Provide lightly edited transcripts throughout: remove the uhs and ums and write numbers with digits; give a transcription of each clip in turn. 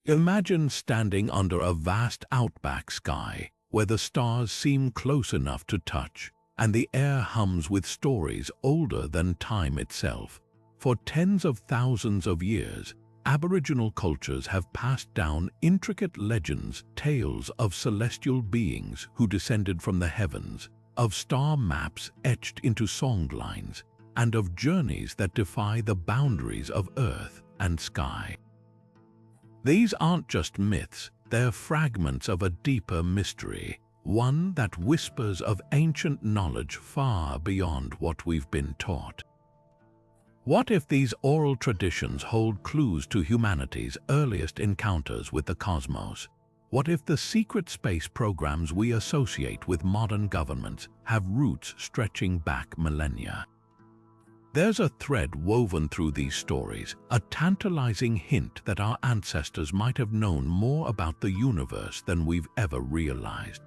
Imagine standing under a vast outback sky where the stars seem close enough to touch and the air hums with stories older than time itself. For tens of thousands of years, Aboriginal cultures have passed down intricate legends, tales of celestial beings who descended from the heavens, of star maps etched into songlines, and of journeys that defy the boundaries of earth and sky. These aren't just myths, they're fragments of a deeper mystery, one that whispers of ancient knowledge far beyond what we've been taught. What if these oral traditions hold clues to humanity's earliest encounters with the cosmos? What if the secret space programs we associate with modern governments have roots stretching back millennia? There's a thread woven through these stories, a tantalizing hint that our ancestors might have known more about the universe than we've ever realized.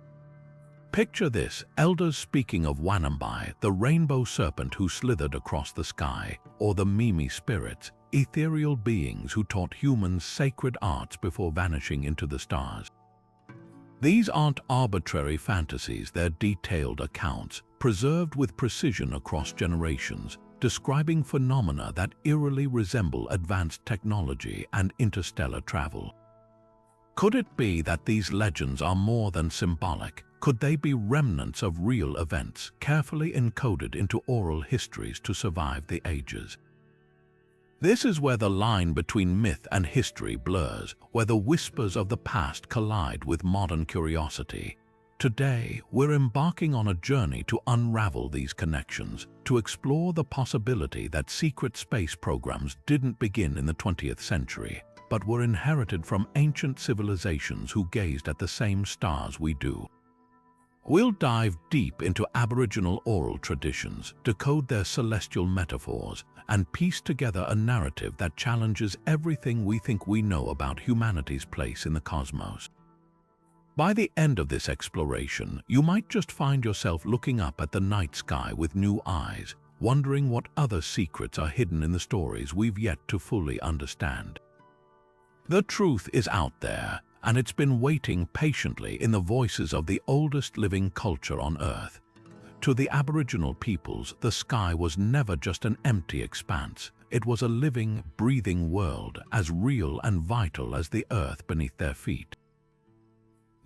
Picture this, elders speaking of Wanambai, the rainbow serpent who slithered across the sky, or the Mimi spirits, ethereal beings who taught humans sacred arts before vanishing into the stars. These aren't arbitrary fantasies, they're detailed accounts, preserved with precision across generations, describing phenomena that eerily resemble advanced technology and interstellar travel. Could it be that these legends are more than symbolic? Could they be remnants of real events, carefully encoded into oral histories to survive the ages? This is where the line between myth and history blurs, where the whispers of the past collide with modern curiosity. Today, we're embarking on a journey to unravel these connections, to explore the possibility that secret space programs didn't begin in the 20th century, but were inherited from ancient civilizations who gazed at the same stars we do. We'll dive deep into Aboriginal oral traditions, decode their celestial metaphors, and piece together a narrative that challenges everything we think we know about humanity's place in the cosmos. By the end of this exploration, you might just find yourself looking up at the night sky with new eyes, wondering what other secrets are hidden in the stories we've yet to fully understand. The truth is out there, and it's been waiting patiently in the voices of the oldest living culture on Earth. To the Aboriginal peoples, the sky was never just an empty expanse. It was a living, breathing world, as real and vital as the earth beneath their feet.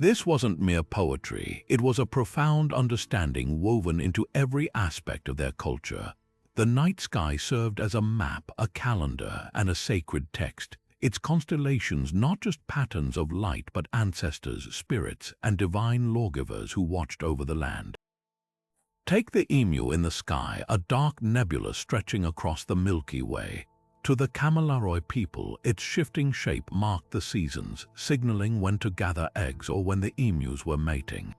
This wasn't mere poetry, it was a profound understanding woven into every aspect of their culture. The night sky served as a map, a calendar, and a sacred text. Its constellations not just patterns of light but ancestors, spirits, and divine lawgivers who watched over the land. Take the emu in the sky, a dark nebula stretching across the Milky Way. To the Kamilaroi people, its shifting shape marked the seasons, signaling when to gather eggs or when the emus were mating.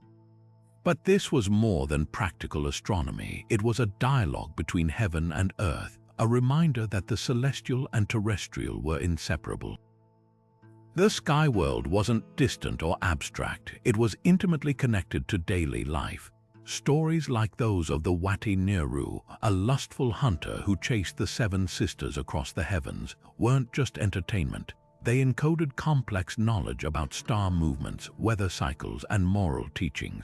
But this was more than practical astronomy. It was a dialogue between heaven and earth, a reminder that the celestial and terrestrial were inseparable. The sky world wasn't distant or abstract, it was intimately connected to daily life. Stories like those of the Wati Niru, a lustful hunter who chased the seven sisters across the heavens, weren't just entertainment. They encoded complex knowledge about star movements, weather cycles, and moral teachings.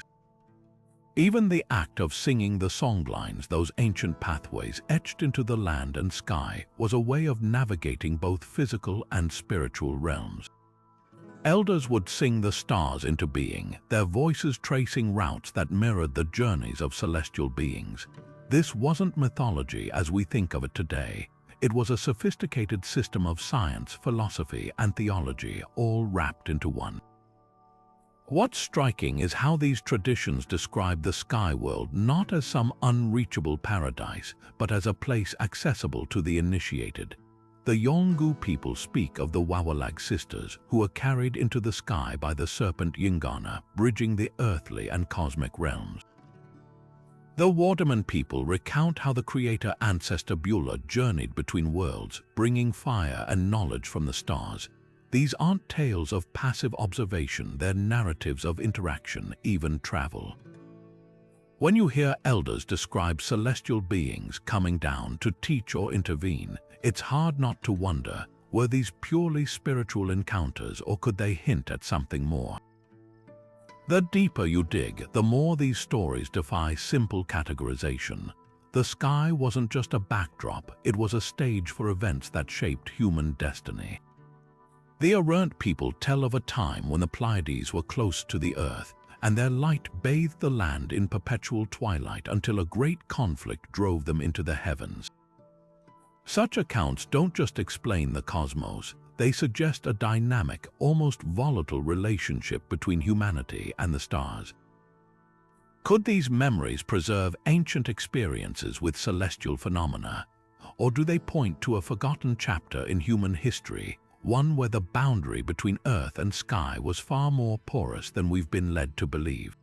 Even the act of singing the songlines, those ancient pathways etched into the land and sky, was a way of navigating both physical and spiritual realms. Elders would sing the stars into being, their voices tracing routes that mirrored the journeys of celestial beings. This wasn't mythology as we think of it today. It was a sophisticated system of science, philosophy, and theology, all wrapped into one. What's striking is how these traditions describe the sky world not as some unreachable paradise, but as a place accessible to the initiated. The Yolngu people speak of the Wawalag sisters, who are carried into the sky by the serpent Yingana, bridging the earthly and cosmic realms. The Wardaman people recount how the creator ancestor Beulah journeyed between worlds, bringing fire and knowledge from the stars. These aren't tales of passive observation, they're narratives of interaction, even travel. When you hear elders describe celestial beings coming down to teach or intervene, it's hard not to wonder, Were these purely spiritual encounters, or could they hint at something more? The deeper you dig, the more these stories defy simple categorization. The sky wasn't just a backdrop, it was a stage for events that shaped human destiny. The errant people tell of a time when the Pleiades were close to the Earth, and their light bathed the land in perpetual twilight until a great conflict drove them into the heavens. Such accounts don't just explain the cosmos, they suggest a dynamic, almost volatile relationship between humanity and the stars. Could these memories preserve ancient experiences with celestial phenomena, or do they point to a forgotten chapter in human history, one where the boundary between Earth and sky was far more porous than we've been led to believe?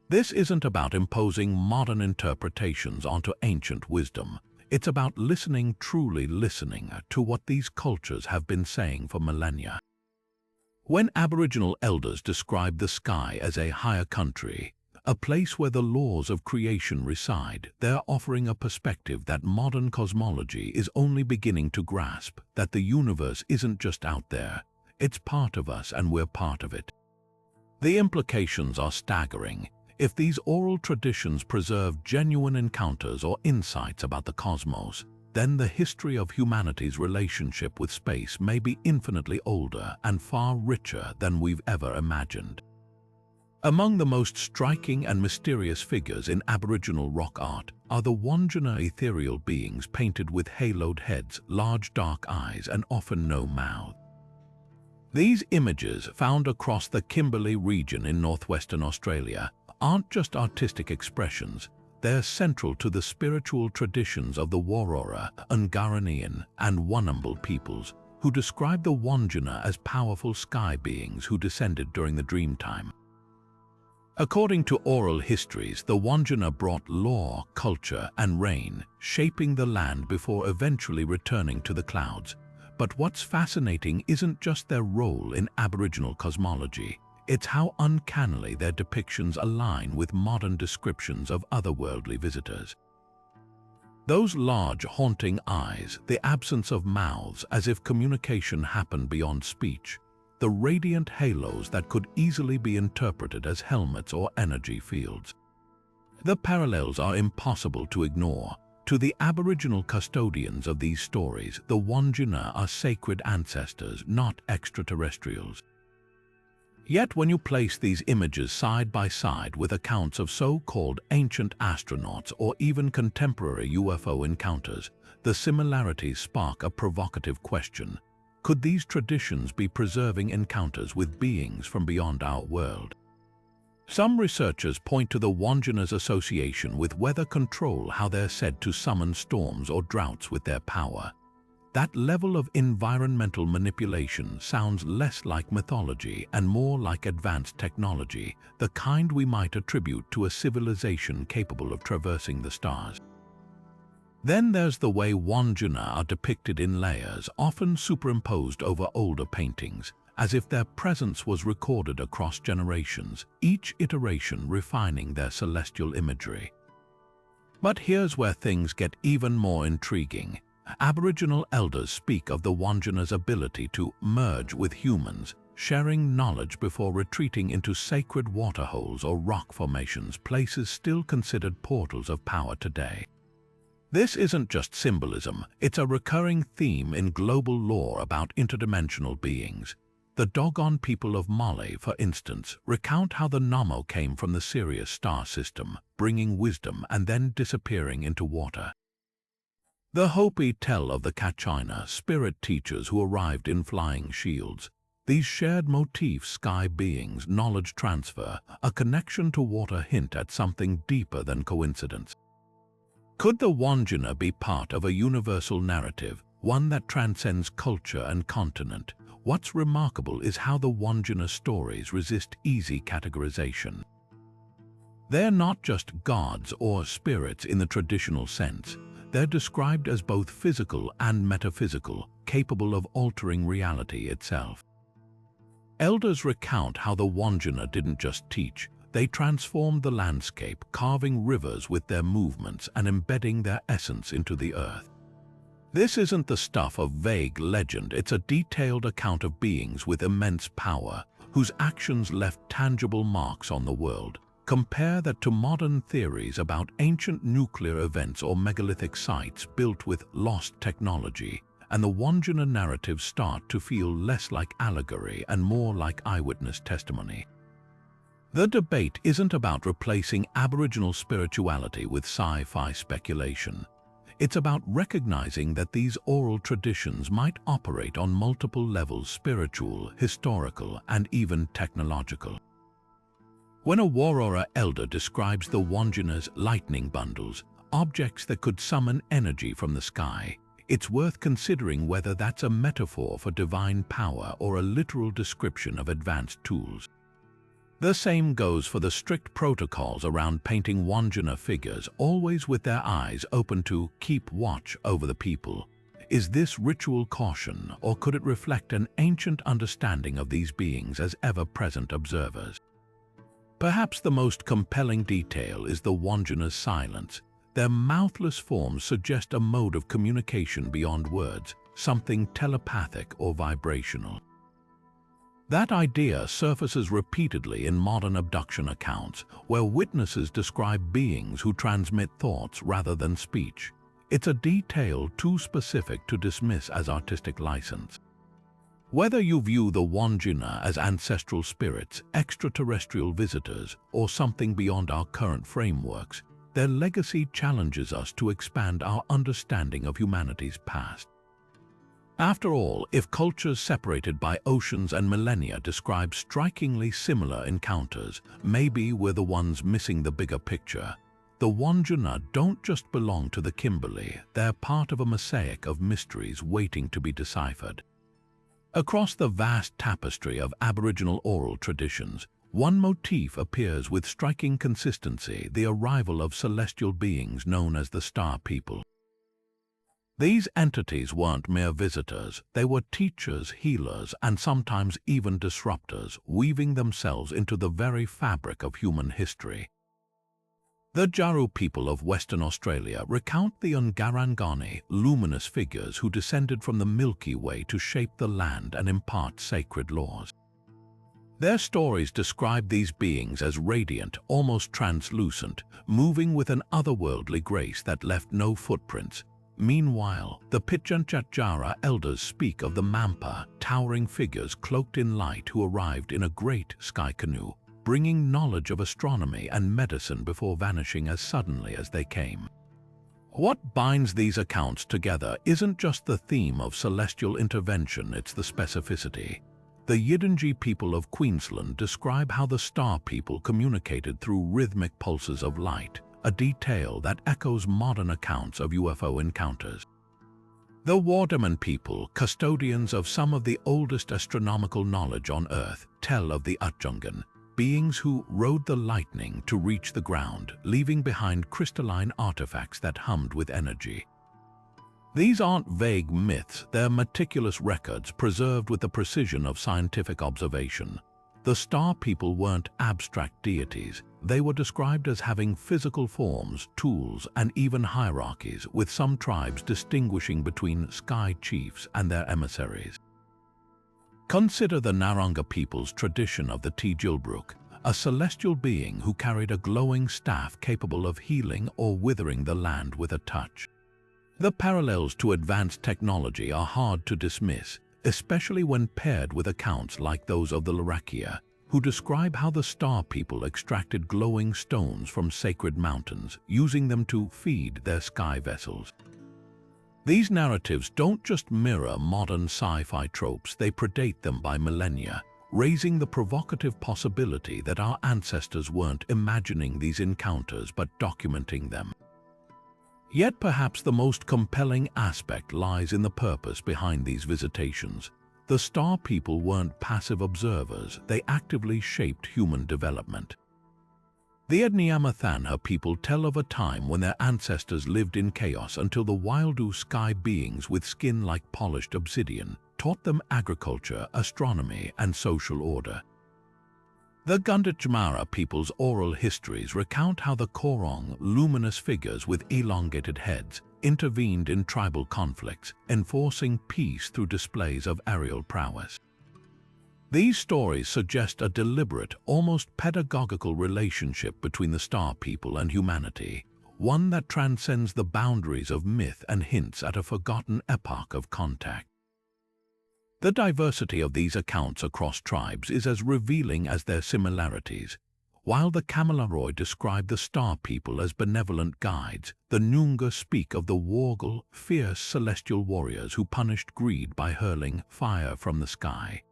This isn't about imposing modern interpretations onto ancient wisdom. It's about truly listening to what these cultures have been saying for millennia. When Aboriginal elders describe the sky as a higher country, a place where the laws of creation reside, they're offering a perspective that modern cosmology is only beginning to grasp, that the universe isn't just out there, it's part of us and we're part of it. The implications are staggering. If these oral traditions preserve genuine encounters or insights about the cosmos, then the history of humanity's relationship with space may be infinitely older and far richer than we've ever imagined. Among the most striking and mysterious figures in Aboriginal rock art are the Wandjina, ethereal beings painted with haloed heads, large dark eyes, and often no mouth. These images, found across the Kimberley region in northwestern Australia, aren't just artistic expressions, they're central to the spiritual traditions of the Warora, Ungaranian, and Wunumbal peoples, who describe the Wandjina as powerful sky beings who descended during the Dreamtime. According to oral histories, the Wandjina brought law, culture, and rain, shaping the land before eventually returning to the clouds. But what's fascinating isn't just their role in Aboriginal cosmology, it's how uncannily their depictions align with modern descriptions of otherworldly visitors. Those large, haunting eyes, the absence of mouths as if communication happened beyond speech, the radiant halos that could easily be interpreted as helmets or energy fields. The parallels are impossible to ignore. To the Aboriginal custodians of these stories, the Wandjina are sacred ancestors, not extraterrestrials. Yet when you place these images side by side with accounts of so-called ancient astronauts or even contemporary UFO encounters, the similarities spark a provocative question. Could these traditions be preserving encounters with beings from beyond our world? Some researchers point to the Wandjina's association with weather control, how they're said to summon storms or droughts with their power. That level of environmental manipulation sounds less like mythology and more like advanced technology, the kind we might attribute to a civilization capable of traversing the stars. Then there's the way Wandjina are depicted in layers, often superimposed over older paintings, as if their presence was recorded across generations, each iteration refining their celestial imagery. But here's where things get even more intriguing. Aboriginal elders speak of the Wandjina's ability to merge with humans, sharing knowledge before retreating into sacred waterholes or rock formations, places still considered portals of power today. This isn't just symbolism, it's a recurring theme in global lore about interdimensional beings. The Dogon people of Mali, for instance, recount how the Namo came from the Sirius star system, bringing wisdom and then disappearing into water. The Hopi tell of the Kachina, spirit teachers who arrived in flying shields. These shared motifs, sky beings, knowledge transfer, a connection to water hint at something deeper than coincidence. Could the Wandjina be part of a universal narrative, one that transcends culture and continent? What's remarkable is how the Wandjina stories resist easy categorization. They're not just gods or spirits in the traditional sense. They're described as both physical and metaphysical, capable of altering reality itself. Elders recount how the Wandjina didn't just teach, they transformed the landscape, carving rivers with their movements and embedding their essence into the earth. This isn't the stuff of vague legend, it's a detailed account of beings with immense power, whose actions left tangible marks on the world. Compare that to modern theories about ancient nuclear events or megalithic sites built with lost technology, and the Wandjina narratives start to feel less like allegory and more like eyewitness testimony. The debate isn't about replacing Aboriginal spirituality with sci-fi speculation. It's about recognizing that these oral traditions might operate on multiple levels: spiritual, historical, and even technological. When a Warora elder describes the Wandjina's lightning bundles, objects that could summon energy from the sky, it's worth considering whether that's a metaphor for divine power or a literal description of advanced tools. The same goes for the strict protocols around painting Wandjina figures, always with their eyes open to keep watch over the people. Is this ritual caution, or could it reflect an ancient understanding of these beings as ever-present observers? Perhaps the most compelling detail is the Wandjina's silence. Their mouthless forms suggest a mode of communication beyond words, something telepathic or vibrational. That idea surfaces repeatedly in modern abduction accounts, where witnesses describe beings who transmit thoughts rather than speech. It's a detail too specific to dismiss as artistic license. Whether you view the Wandjina as ancestral spirits, extraterrestrial visitors, or something beyond our current frameworks, their legacy challenges us to expand our understanding of humanity's past. After all, if cultures separated by oceans and millennia describe strikingly similar encounters, maybe we're the ones missing the bigger picture. The Wandjina don't just belong to the Kimberley, they're part of a mosaic of mysteries waiting to be deciphered. Across the vast tapestry of Aboriginal oral traditions, one motif appears with striking consistency: the arrival of celestial beings known as the Star People. These entities weren't mere visitors, they were teachers, healers, and sometimes even disruptors, weaving themselves into the very fabric of human history. The Jaru people of Western Australia recount the Ungarangani, luminous figures who descended from the Milky Way to shape the land and impart sacred laws. Their stories describe these beings as radiant, almost translucent, moving with an otherworldly grace that left no footprints. Meanwhile, the Pitjantjatjara elders speak of the Mampa, towering figures cloaked in light who arrived in a great sky canoe, bringing knowledge of astronomy and medicine before vanishing as suddenly as they came. What binds these accounts together isn't just the theme of celestial intervention, it's the specificity. The Yidinji people of Queensland describe how the Star People communicated through rhythmic pulses of light, a detail that echoes modern accounts of UFO encounters. The Wardaman people, custodians of some of the oldest astronomical knowledge on Earth, tell of the Utjungan, beings who rode the lightning to reach the ground, leaving behind crystalline artifacts that hummed with energy. These aren't vague myths, they're meticulous records preserved with the precision of scientific observation. The Star People weren't abstract deities, they were described as having physical forms, tools, and even hierarchies, with some tribes distinguishing between sky chiefs and their emissaries. Consider the Naranga people's tradition of the Tjilbruk, a celestial being who carried a glowing staff capable of healing or withering the land with a touch. The parallels to advanced technology are hard to dismiss, especially when paired with accounts like those of the Larakia, who describe how the Star People extracted glowing stones from sacred mountains, using them to feed their sky vessels. These narratives don't just mirror modern sci-fi tropes, they predate them by millennia, raising the provocative possibility that our ancestors weren't imagining these encounters but documenting them. Yet perhaps the most compelling aspect lies in the purpose behind these visitations. The Star People weren't passive observers, they actively shaped human development. The Adnyamathanha people tell of a time when their ancestors lived in chaos until the Wildu sky beings with skin like polished obsidian taught them agriculture, astronomy, and social order. The Gunditjmara people's oral histories recount how the Korong, luminous figures with elongated heads, intervened in tribal conflicts, enforcing peace through displays of aerial prowess. These stories suggest a deliberate, almost pedagogical relationship between the star people and humanity, one that transcends the boundaries of myth and hints at a forgotten epoch of contact. The diversity of these accounts across tribes is as revealing as their similarities. While the Kamilaroi describe the star people as benevolent guides, the Noongar speak of the Worgal, fierce celestial warriors who punished greed by hurling fire from the sky.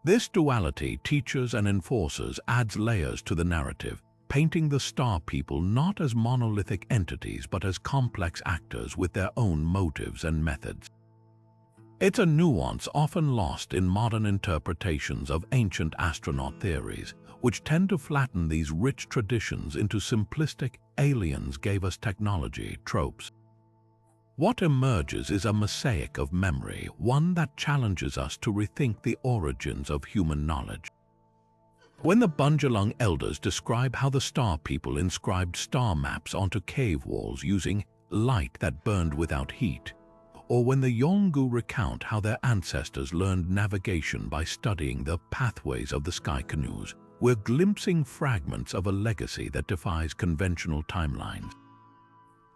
This duality, teachers and enforcers, adds layers to the narrative, painting the star people not as monolithic entities but as complex actors with their own motives and methods. It's a nuance often lost in modern interpretations of ancient astronaut theories, which tend to flatten these rich traditions into simplistic "aliens gave us technology" tropes. What emerges is a mosaic of memory, one that challenges us to rethink the origins of human knowledge. When the Bundjalung elders describe how the star people inscribed star maps onto cave walls using light that burned without heat, or when the Yolngu recount how their ancestors learned navigation by studying the pathways of the sky canoes, we're glimpsing fragments of a legacy that defies conventional timelines.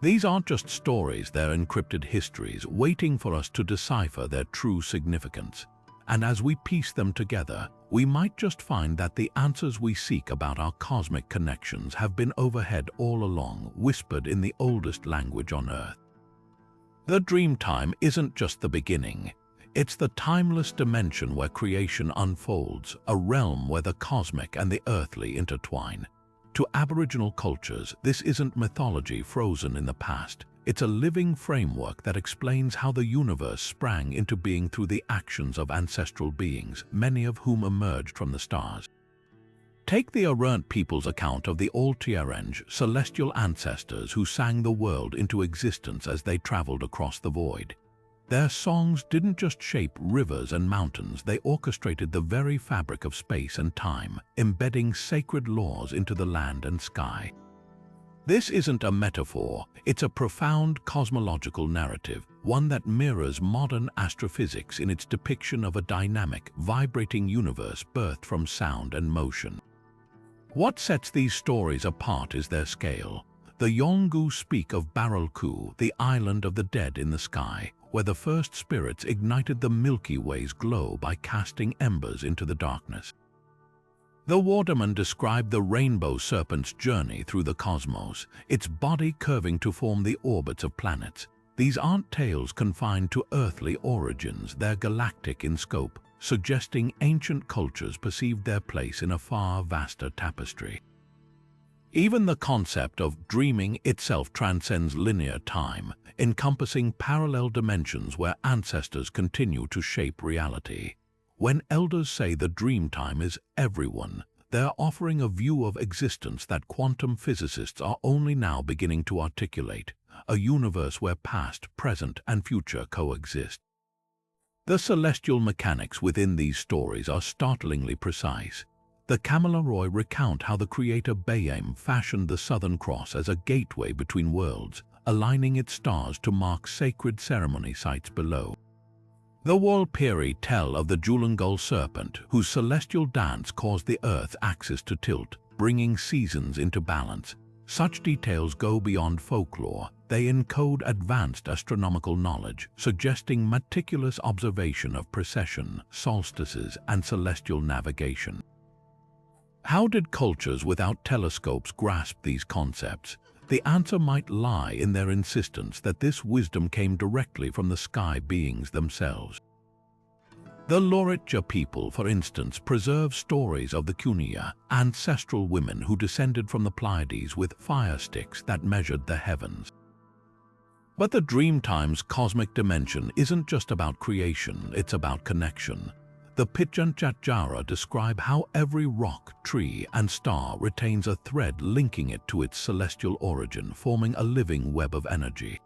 These aren't just stories, they're encrypted histories waiting for us to decipher their true significance. And as we piece them together, we might just find that the answers we seek about our cosmic connections have been overhead all along, whispered in the oldest language on Earth. The Dreamtime isn't just the beginning. It's the timeless dimension where creation unfolds, a realm where the cosmic and the earthly intertwine. To Aboriginal cultures, this isn't mythology frozen in the past. It's a living framework that explains how the universe sprang into being through the actions of ancestral beings, many of whom emerged from the stars. Take the Arrant people's account of the Altierenj, celestial ancestors who sang the world into existence as they traveled across the void. Their songs didn't just shape rivers and mountains, they orchestrated the very fabric of space and time, embedding sacred laws into the land and sky. This isn't a metaphor, it's a profound cosmological narrative, one that mirrors modern astrophysics in its depiction of a dynamic, vibrating universe birthed from sound and motion. What sets these stories apart is their scale. The Yolngu speak of Baralku, the island of the dead in the sky, where the first spirits ignited the Milky Way's glow by casting embers into the darkness. The Wardaman described the rainbow serpent's journey through the cosmos, its body curving to form the orbits of planets. These aren't tales confined to earthly origins, they're galactic in scope, suggesting ancient cultures perceived their place in a far vaster tapestry. Even the concept of dreaming itself transcends linear time, encompassing parallel dimensions where ancestors continue to shape reality. When elders say the Dreamtime is everyone, they're offering a view of existence that quantum physicists are only now beginning to articulate, a universe where past, present, and future coexist. The celestial mechanics within these stories are startlingly precise. The Kamilaroi recount how the creator Bayame fashioned the Southern Cross as a gateway between worlds, aligning its stars to mark sacred ceremony sites below. The Walpiri tell of the Julungul serpent, whose celestial dance caused the Earth's axis to tilt, bringing seasons into balance. Such details go beyond folklore. They encode advanced astronomical knowledge, suggesting meticulous observation of precession, solstices, and celestial navigation. How did cultures without telescopes grasp these concepts? The answer might lie in their insistence that this wisdom came directly from the sky beings themselves. The Loritja people, for instance, preserve stories of the Kunia, ancestral women who descended from the Pleiades with fire sticks that measured the heavens. But the Dreamtime's cosmic dimension isn't just about creation, it's about connection. The Pitjantjatjara describe how every rock, tree, and star retains a thread linking it to its celestial origin, forming a living web of energy.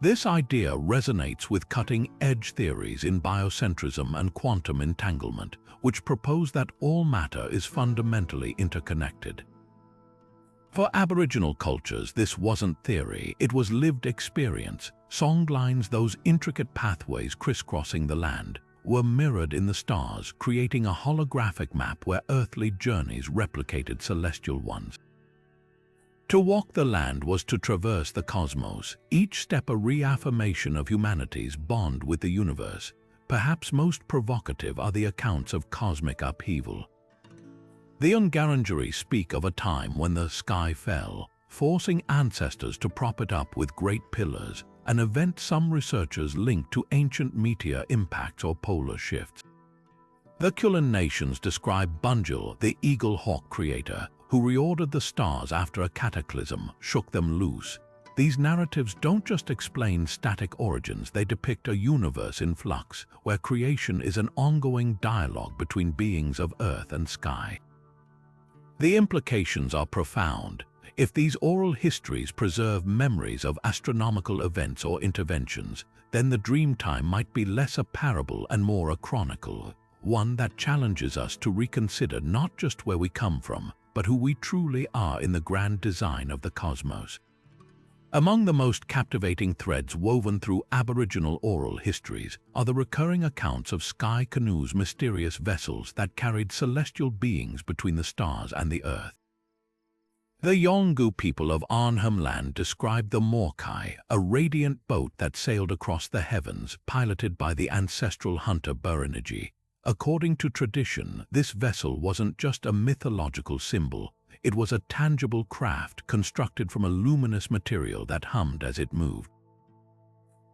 This idea resonates with cutting-edge theories in biocentrism and quantum entanglement, which propose that all matter is fundamentally interconnected. For Aboriginal cultures, this wasn't theory, it was lived experience. Songlines, those intricate pathways crisscrossing the land, were mirrored in the stars, creating a holographic map where earthly journeys replicated celestial ones. To walk the land was to traverse the cosmos, each step a reaffirmation of humanity's bond with the universe. Perhaps most provocative are the accounts of cosmic upheaval. The Ungaranjari speak of a time when the sky fell, forcing ancestors to prop it up with great pillars, an event some researchers link to ancient meteor impacts or polar shifts. The Kulin nations describe Bunjil, the eagle hawk creator, who reordered the stars after a cataclysm shook them loose. These narratives don't just explain static origins, they depict a universe in flux, where creation is an ongoing dialogue between beings of earth and sky. The implications are profound. If these oral histories preserve memories of astronomical events or interventions, then the Dreamtime might be less a parable and more a chronicle, one that challenges us to reconsider not just where we come from, but who we truly are in the grand design of the cosmos. Among the most captivating threads woven through Aboriginal oral histories are the recurring accounts of sky canoes, mysterious vessels that carried celestial beings between the stars and the earth. The Yolngu people of Arnhem Land described the Morkai, a radiant boat that sailed across the heavens, piloted by the ancestral hunter Burrinagi. According to tradition, this vessel wasn't just a mythological symbol, it was a tangible craft constructed from a luminous material that hummed as it moved.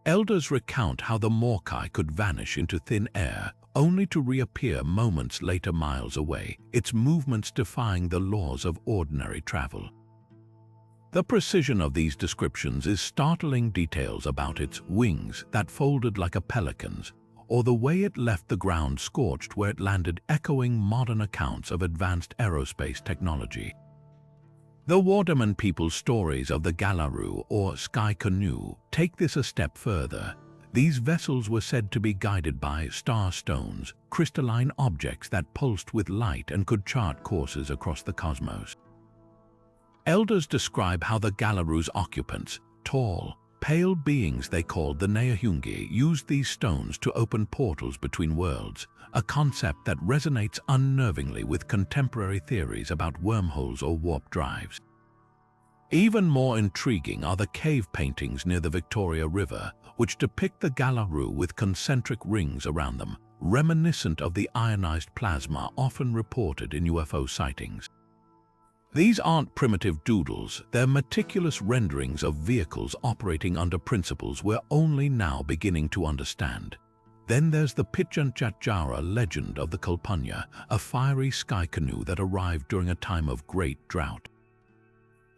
Elders recount how the Morkai could vanish into thin air, only to reappear moments later miles away, its movements defying the laws of ordinary travel. The precision of these descriptions is startling. Details about its wings that folded like a pelican's, or the way it left the ground scorched where it landed, echoing modern accounts of advanced aerospace technology. The Wardaman people's stories of the Galaroo or sky canoe take this a step further. These vessels were said to be guided by star stones, crystalline objects that pulsed with light and could chart courses across the cosmos. Elders describe how the Galaroo's occupants, tall, pale beings they called the Nayahungi, used these stones to open portals between worlds, a concept that resonates unnervingly with contemporary theories about wormholes or warp drives. Even more intriguing are the cave paintings near the Victoria River, which depict the Galaroo with concentric rings around them, reminiscent of the ionized plasma often reported in UFO sightings. These aren't primitive doodles, they're meticulous renderings of vehicles operating under principles we're only now beginning to understand. Then there's the Pitjantjatjara legend of the Kulpunya, a fiery sky canoe that arrived during a time of great drought.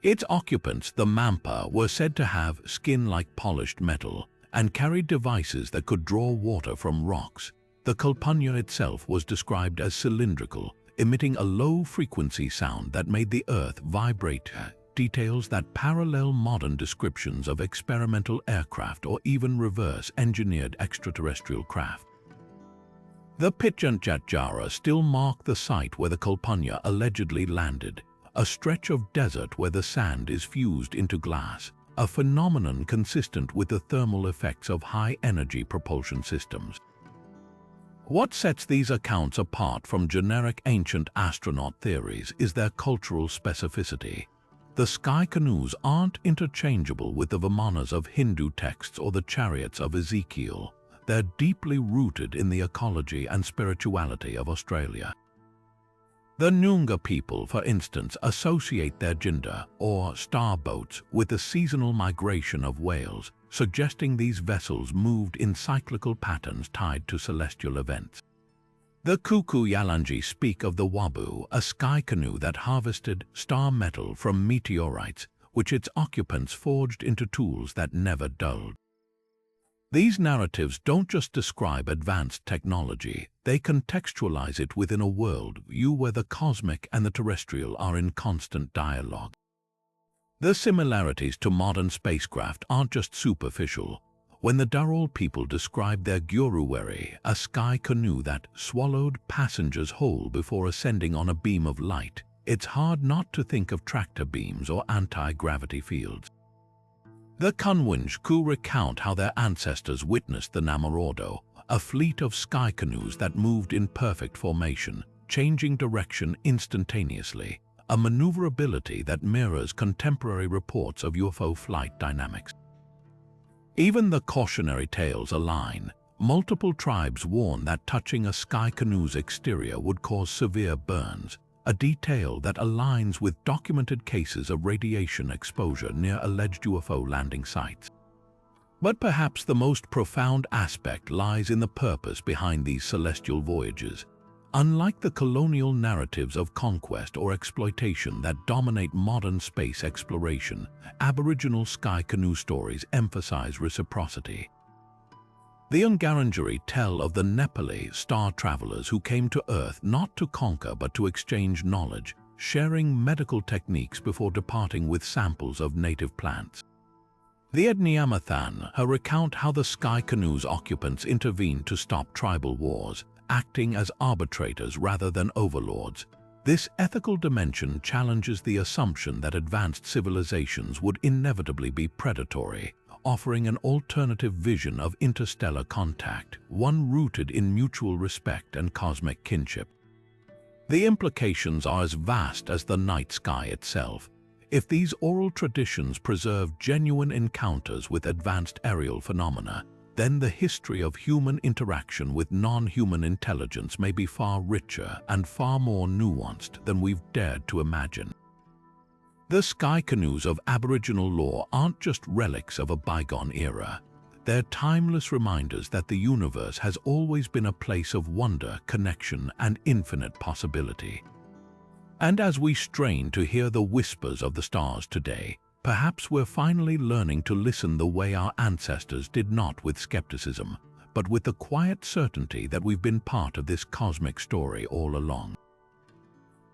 Its occupants, the Mampa, were said to have skin like polished metal and carried devices that could draw water from rocks. The Kulpunya itself was described as cylindrical, emitting a low-frequency sound that made the Earth vibrate, details that parallel modern descriptions of experimental aircraft or even reverse-engineered extraterrestrial craft. The Pitjantjatjara still mark the site where the Kulpunya allegedly landed, a stretch of desert where the sand is fused into glass, a phenomenon consistent with the thermal effects of high-energy propulsion systems. What sets these accounts apart from generic ancient astronaut theories is their cultural specificity. The sky canoes aren't interchangeable with the Vimanas of Hindu texts or the chariots of Ezekiel. They're deeply rooted in the ecology and spirituality of Australia. The Noongar people, for instance, associate their Jinda, or star boats, with the seasonal migration of whales, suggesting these vessels moved in cyclical patterns tied to celestial events. The Kuku Yalanji speak of the Wabu, a sky canoe that harvested star metal from meteorites, which its occupants forged into tools that never dulled. These narratives don't just describe advanced technology, they contextualize it within a world view where the cosmic and the terrestrial are in constant dialogue. The similarities to modern spacecraft aren't just superficial. When the Darol people described their Gyuruweri, a sky canoe that swallowed passengers whole before ascending on a beam of light, it's hard not to think of tractor beams or anti-gravity fields. The Kunwinjku recount how their ancestors witnessed the Namorodo, a fleet of sky canoes that moved in perfect formation, changing direction instantaneously, a maneuverability that mirrors contemporary reports of UFO flight dynamics. Even the cautionary tales align. Multiple tribes warn that touching a sky canoe's exterior would cause severe burns, a detail that aligns with documented cases of radiation exposure near alleged UFO landing sites. But perhaps the most profound aspect lies in the purpose behind these celestial voyages. Unlike the colonial narratives of conquest or exploitation that dominate modern space exploration, Aboriginal sky canoe stories emphasize reciprocity. The Ungaranjari tell of the Nepali star travelers who came to Earth not to conquer but to exchange knowledge, sharing medical techniques before departing with samples of native plants. The Edniamathan recount how the sky canoe's occupants intervened to stop tribal wars, acting as arbitrators rather than overlords. This ethical dimension challenges the assumption that advanced civilizations would inevitably be predatory, offering an alternative vision of interstellar contact, one rooted in mutual respect and cosmic kinship. The implications are as vast as the night sky itself. If these oral traditions preserve genuine encounters with advanced aerial phenomena, then the history of human interaction with non-human intelligence may be far richer and far more nuanced than we've dared to imagine. The sky canoes of Aboriginal lore aren't just relics of a bygone era. They're timeless reminders that the universe has always been a place of wonder, connection, and infinite possibility. And as we strain to hear the whispers of the stars today, perhaps we're finally learning to listen the way our ancestors did, not with skepticism, but with the quiet certainty that we've been part of this cosmic story all along.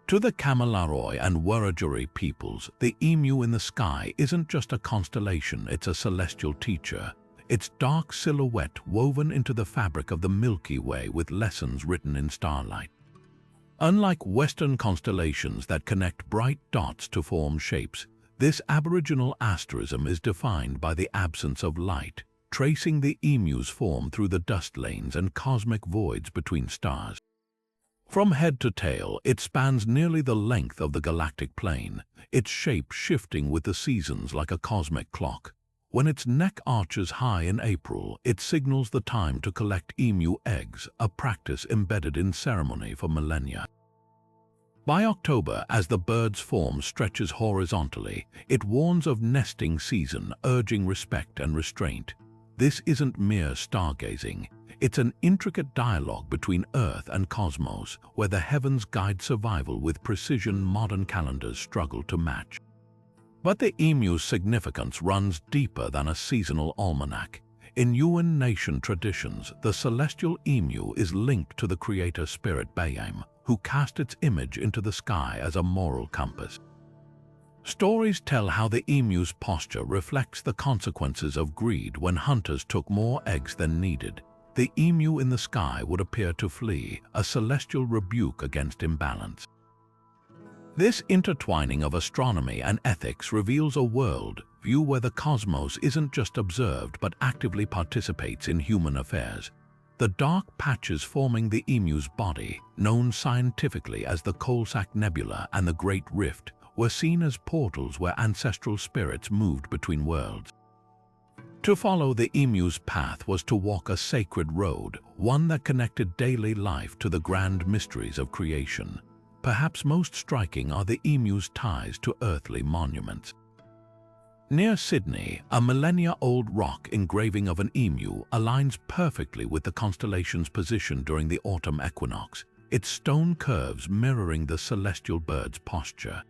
To the Kamilaroi and Wiradjuri peoples, the emu in the sky isn't just a constellation, it's a celestial teacher. Its dark silhouette woven into the fabric of the Milky Way with lessons written in starlight. Unlike Western constellations that connect bright dots to form shapes, this Aboriginal asterism is defined by the absence of light, tracing the emu's form through the dust lanes and cosmic voids between stars. From head to tail, it spans nearly the length of the galactic plane, its shape shifting with the seasons like a cosmic clock. When its neck arches high in April, it signals the time to collect emu eggs, a practice embedded in ceremony for millennia. By October, as the bird's form stretches horizontally, it warns of nesting season, urging respect and restraint. This isn't mere stargazing. It's an intricate dialogue between Earth and cosmos, where the heavens guide survival with precision modern calendars struggle to match. But the emu's significance runs deeper than a seasonal almanac. In Yuin Nation traditions, the celestial emu is linked to the creator spirit Bayam, who cast its image into the sky as a moral compass. Stories tell how the emu's posture reflects the consequences of greed. When hunters took more eggs than needed, the emu in the sky would appear to flee, a celestial rebuke against imbalance. This intertwining of astronomy and ethics reveals a world view where the cosmos isn't just observed but actively participates in human affairs. The dark patches forming the emu's body, known scientifically as the Coalsack Nebula and the Great Rift, were seen as portals where ancestral spirits moved between worlds. To follow the emu's path was to walk a sacred road, one that connected daily life to the grand mysteries of creation. Perhaps most striking are the emu's ties to earthly monuments. Near Sydney, a millennia-old rock engraving of an emu aligns perfectly with the constellation's position during the autumn equinox, its stone curves mirroring the celestial bird's posture.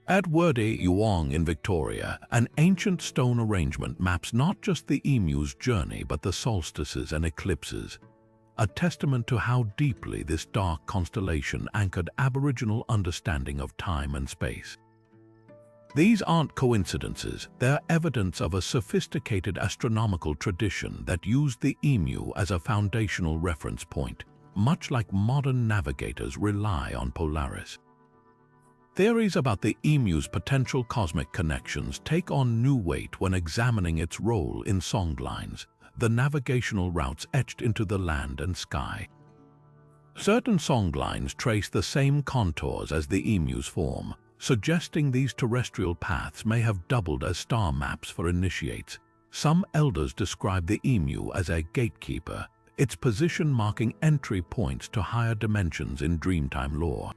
At Wurdi Yuang in Victoria, an ancient stone arrangement maps not just the emu's journey but the solstices and eclipses, a testament to how deeply this dark constellation anchored Aboriginal understanding of time and space. These aren't coincidences, they're evidence of a sophisticated astronomical tradition that used the emu as a foundational reference point, much like modern navigators rely on Polaris. Theories about the emu's potential cosmic connections take on new weight when examining its role in songlines, the navigational routes etched into the land and sky. Certain songlines trace the same contours as the emu's form, suggesting these terrestrial paths may have doubled as star maps for initiates. Some elders describe the emu as a gatekeeper, its position marking entry points to higher dimensions in Dreamtime lore.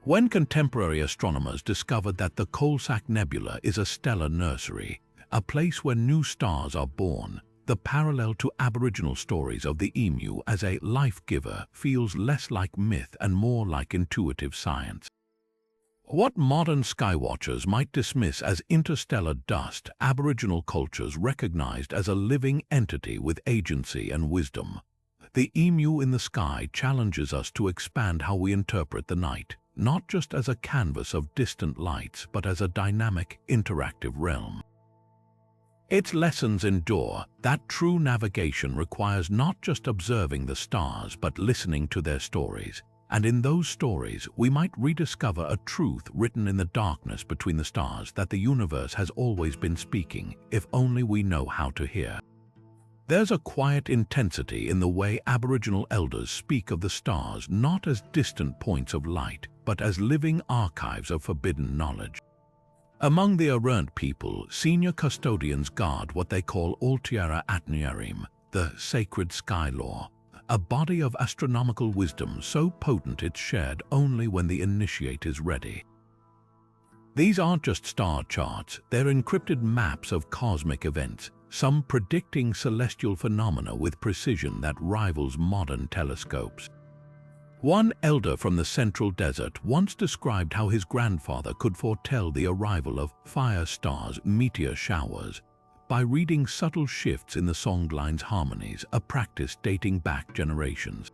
When contemporary astronomers discovered that the Coalsack Nebula is a stellar nursery, a place where new stars are born, the parallel to Aboriginal stories of the emu as a life-giver feels less like myth and more like intuitive science. What modern skywatchers might dismiss as interstellar dust, Aboriginal cultures recognized as a living entity with agency and wisdom. The emu in the sky challenges us to expand how we interpret the night, not just as a canvas of distant lights, but as a dynamic, interactive realm. Its lessons endure that true navigation requires not just observing the stars, but listening to their stories. And in those stories, we might rediscover a truth written in the darkness between the stars that the universe has always been speaking, if only we know how to hear. There's a quiet intensity in the way Aboriginal elders speak of the stars not as distant points of light, but as living archives of forbidden knowledge. Among the errant people, senior custodians guard what they call Altiera Atniarim, the sacred sky law, a body of astronomical wisdom so potent it's shared only when the initiate is ready. These aren't just star charts, they're encrypted maps of cosmic events, some predicting celestial phenomena with precision that rivals modern telescopes. One elder from the Central Desert once described how his grandfather could foretell the arrival of fire stars' meteor showers by reading subtle shifts in the songline's harmonies, a practice dating back generations.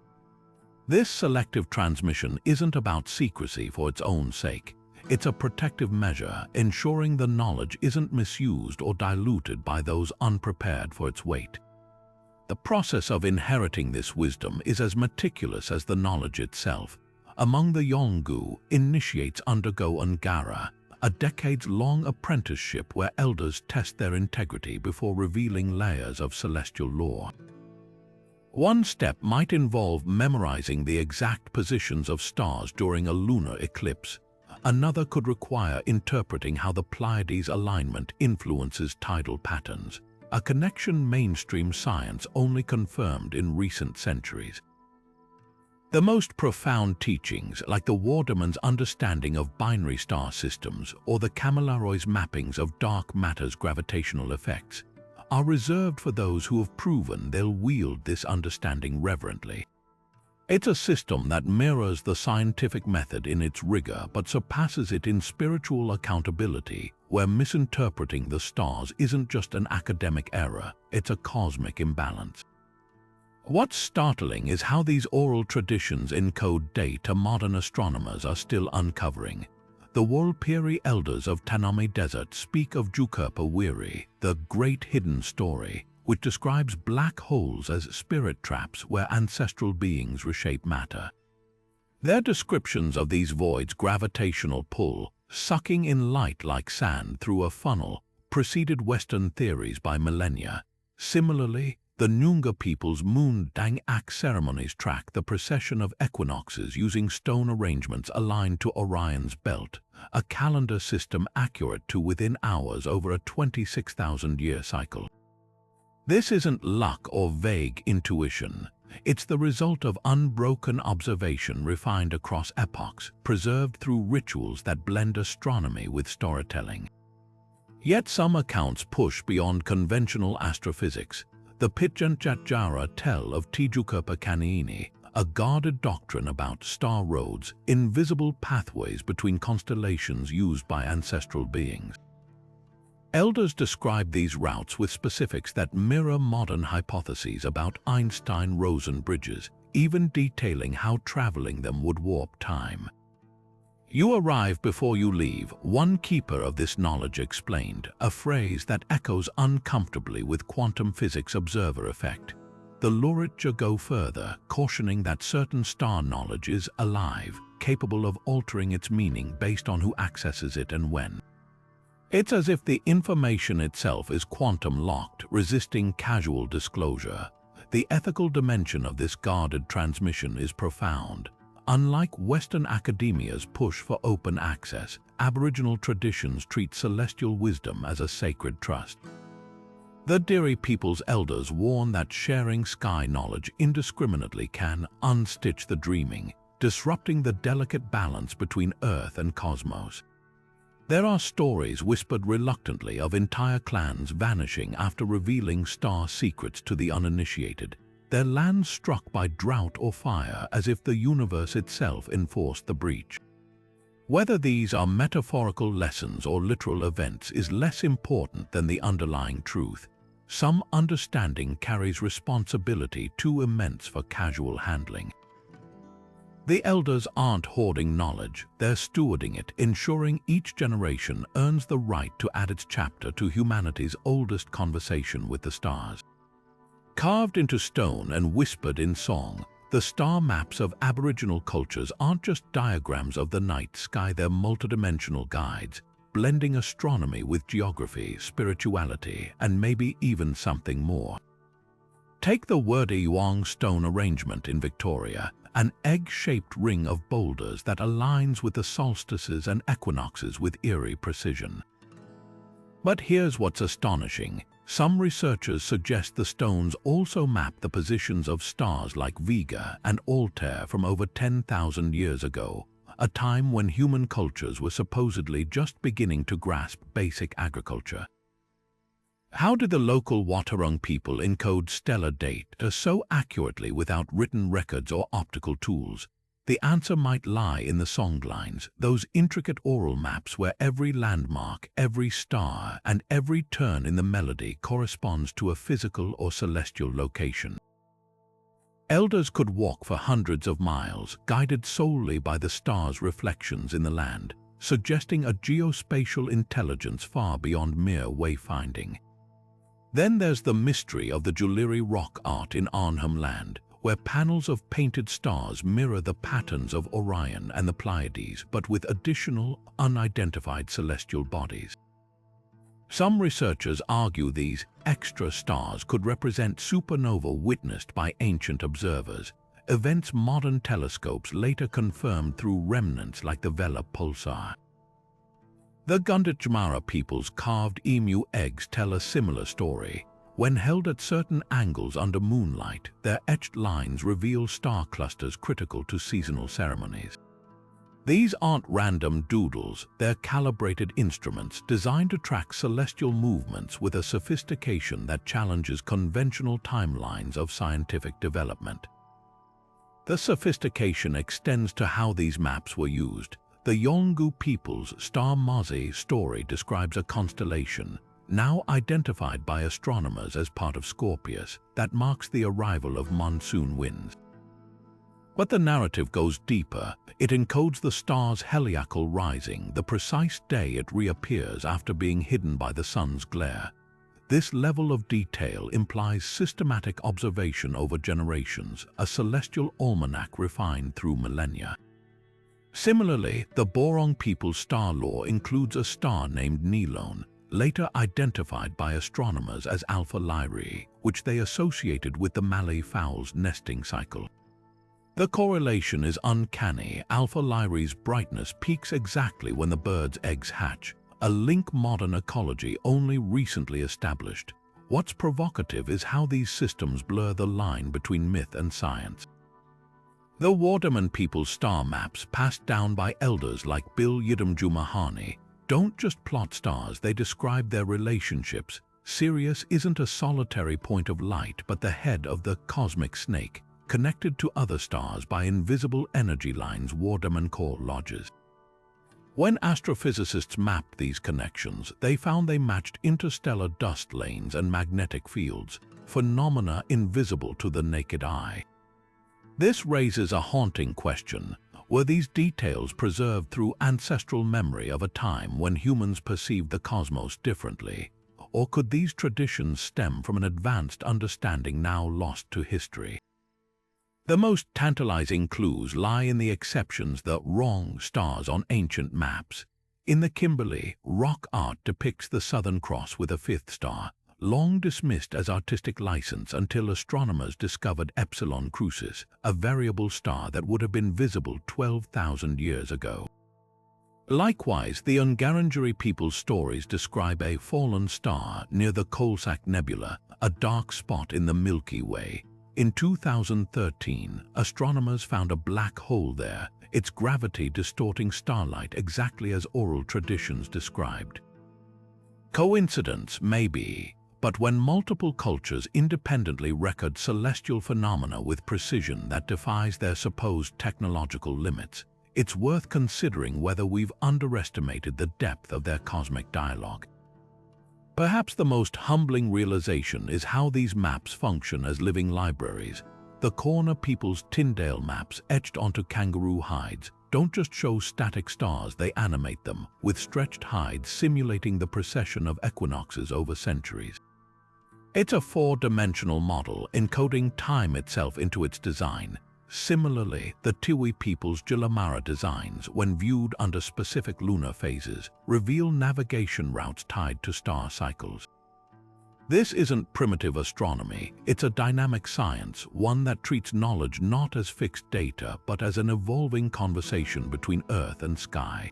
This selective transmission isn't about secrecy for its own sake. It's a protective measure, ensuring the knowledge isn't misused or diluted by those unprepared for its weight. The process of inheriting this wisdom is as meticulous as the knowledge itself. Among the Yolngu, initiates undergo Ngara, a decades-long apprenticeship where elders test their integrity before revealing layers of celestial lore. One step might involve memorizing the exact positions of stars during a lunar eclipse. Another could require interpreting how the Pleiades alignment influences tidal patterns, a connection mainstream science only confirmed in recent centuries. The most profound teachings, like the Wardaman's understanding of binary star systems or the Kamilaroi mappings of dark matter's gravitational effects, are reserved for those who have proven they'll wield this understanding reverently. It's a system that mirrors the scientific method in its rigor but surpasses it in spiritual accountability, where misinterpreting the stars isn't just an academic error, it's a cosmic imbalance. What's startling is how these oral traditions encode data modern astronomers are still uncovering. The Warlpiri elders of Tanami Desert speak of Jukurpa Wiri, the great hidden story, which describes black holes as spirit traps where ancestral beings reshape matter. Their descriptions of these voids' gravitational pull, sucking in light like sand through a funnel, preceded Western theories by millennia. Similarly, the Noongar people's Moon Dang Ak ceremonies track the precession of equinoxes using stone arrangements aligned to Orion's belt, a calendar system accurate to within hours over a 26,000-year cycle. This isn't luck or vague intuition. It's the result of unbroken observation refined across epochs, preserved through rituals that blend astronomy with storytelling. Yet some accounts push beyond conventional astrophysics. The Pitjantjatjara tell of Tijukurpa Kaniini, a guarded doctrine about star roads, invisible pathways between constellations used by ancestral beings. Elders describe these routes with specifics that mirror modern hypotheses about Einstein-Rosen bridges, even detailing how traveling them would warp time. You arrive before you leave, one keeper of this knowledge explained, a phrase that echoes uncomfortably with quantum physics observer effect. The Luritja go further, cautioning that certain star knowledge is alive, capable of altering its meaning based on who accesses it and when. It's as if the information itself is quantum-locked, resisting casual disclosure. The ethical dimension of this guarded transmission is profound. Unlike Western academia's push for open access, Aboriginal traditions treat celestial wisdom as a sacred trust. The Diri people's elders warn that sharing sky knowledge indiscriminately can unstitch the dreaming, disrupting the delicate balance between Earth and cosmos. There are stories whispered reluctantly of entire clans vanishing after revealing star secrets to the uninitiated, their lands struck by drought or fire as if the universe itself enforced the breach. Whether these are metaphorical lessons or literal events is less important than the underlying truth. Some understanding carries responsibility too immense for casual handling. The elders aren't hoarding knowledge, they're stewarding it, ensuring each generation earns the right to add its chapter to humanity's oldest conversation with the stars. Carved into stone and whispered in song, the star maps of Aboriginal cultures aren't just diagrams of the night sky, they're multidimensional guides, blending astronomy with geography, spirituality, and maybe even something more. Take the Wurdi Yuang stone arrangement in Victoria, an egg-shaped ring of boulders that aligns with the solstices and equinoxes with eerie precision. But here's what's astonishing. Some researchers suggest the stones also map the positions of stars like Vega and Altair from over 10,000 years ago, a time when human cultures were supposedly just beginning to grasp basic agriculture. How did the local Watarung people encode stellar data so accurately without written records or optical tools? The answer might lie in the songlines, those intricate oral maps where every landmark, every star, and every turn in the melody corresponds to a physical or celestial location. Elders could walk for hundreds of miles, guided solely by the stars' reflections in the land, suggesting a geospatial intelligence far beyond mere wayfinding. Then there's the mystery of the Juliri rock art in Arnhem Land, where panels of painted stars mirror the patterns of Orion and the Pleiades, but with additional, unidentified celestial bodies. Some researchers argue these extra stars could represent supernova witnessed by ancient observers, events modern telescopes later confirmed through remnants like the Vela pulsar. The Gunditjmara people's carved emu eggs tell a similar story. When held at certain angles under moonlight, their etched lines reveal star clusters critical to seasonal ceremonies. These aren't random doodles, they're calibrated instruments designed to track celestial movements with a sophistication that challenges conventional timelines of scientific development. The sophistication extends to how these maps were used. The Yolngu people's Star Mozi story describes a constellation, now identified by astronomers as part of Scorpius, that marks the arrival of monsoon winds. But the narrative goes deeper. It encodes the star's heliacal rising, the precise day it reappears after being hidden by the sun's glare. This level of detail implies systematic observation over generations, a celestial almanac refined through millennia. Similarly, the Borong people's star lore includes a star named Nilone, later identified by astronomers as Alpha Lyrae, which they associated with the Mallee fowl's nesting cycle. The correlation is uncanny. Alpha Lyrae's brightness peaks exactly when the bird's eggs hatch, a link modern ecology only recently established. What's provocative is how these systems blur the line between myth and science. The Wardaman people's star maps, passed down by elders like Bill Yidamju don't just plot stars, they describe their relationships. Sirius isn't a solitary point of light, but the head of the cosmic snake, connected to other stars by invisible energy lines Wardaman call lodges. When astrophysicists mapped these connections, they found they matched interstellar dust lanes and magnetic fields, phenomena invisible to the naked eye. This raises a haunting question. Were these details preserved through ancestral memory of a time when humans perceived the cosmos differently? Or could these traditions stem from an advanced understanding now lost to history? The most tantalizing clues lie in the exceptions, the wrong stars on ancient maps. In the Kimberley, rock art depicts the Southern Cross with a fifth star, long dismissed as artistic license until astronomers discovered Epsilon Crucis, a variable star that would have been visible 12,000 years ago. Likewise, the Ungaranjeri people's stories describe a fallen star near the Coalsack Nebula, a dark spot in the Milky Way. In 2013, astronomers found a black hole there, its gravity distorting starlight exactly as oral traditions described. Coincidence, maybe, but when multiple cultures independently record celestial phenomena with precision that defies their supposed technological limits, it's worth considering whether we've underestimated the depth of their cosmic dialogue. Perhaps the most humbling realization is how these maps function as living libraries. The Kaurna people's Tyndale maps etched onto kangaroo hides don't just show static stars, they animate them, with stretched hides simulating the precession of equinoxes over centuries. It's a four-dimensional model encoding time itself into its design. Similarly, the Tiwi people's Jilamara designs, when viewed under specific lunar phases, reveal navigation routes tied to star cycles. This isn't primitive astronomy, it's a dynamic science, one that treats knowledge not as fixed data but as an evolving conversation between Earth and sky.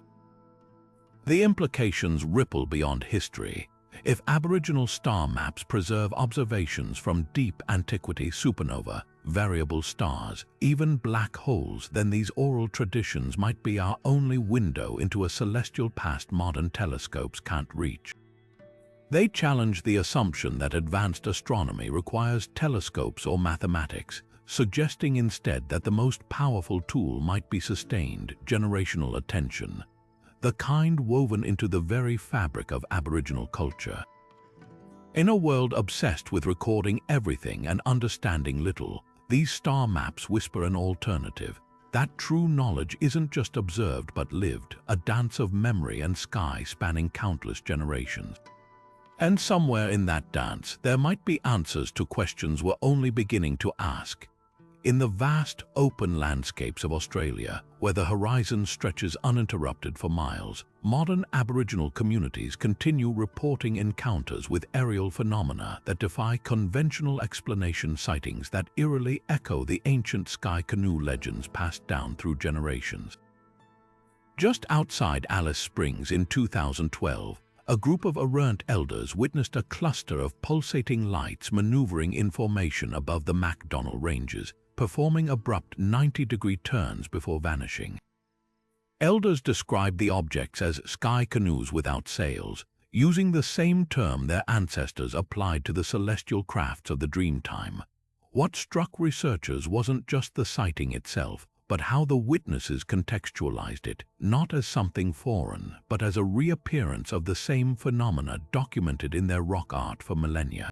The implications ripple beyond history. If Aboriginal star maps preserve observations from deep antiquity, supernova, variable stars, even black holes, then these oral traditions might be our only window into a celestial past modern telescopes can't reach. They challenge the assumption that advanced astronomy requires telescopes or mathematics, suggesting instead that the most powerful tool might be sustained, generational attention, the kind woven into the very fabric of Aboriginal culture. In a world obsessed with recording everything and understanding little, these star maps whisper an alternative. That true knowledge isn't just observed but lived, a dance of memory and sky spanning countless generations. And somewhere in that dance, there might be answers to questions we're only beginning to ask. In the vast, open landscapes of Australia, where the horizon stretches uninterrupted for miles, modern Aboriginal communities continue reporting encounters with aerial phenomena that defy conventional explanation, sightings that eerily echo the ancient sky canoe legends passed down through generations. Just outside Alice Springs in 2012, a group of errant elders witnessed a cluster of pulsating lights maneuvering in formation above the MacDonnell Ranges, performing abrupt 90-degree turns before vanishing. Elders described the objects as sky canoes without sails, using the same term their ancestors applied to the celestial crafts of the Dreamtime. What struck researchers wasn't just the sighting itself, but how the witnesses contextualized it, not as something foreign, but as a reappearance of the same phenomena documented in their rock art for millennia.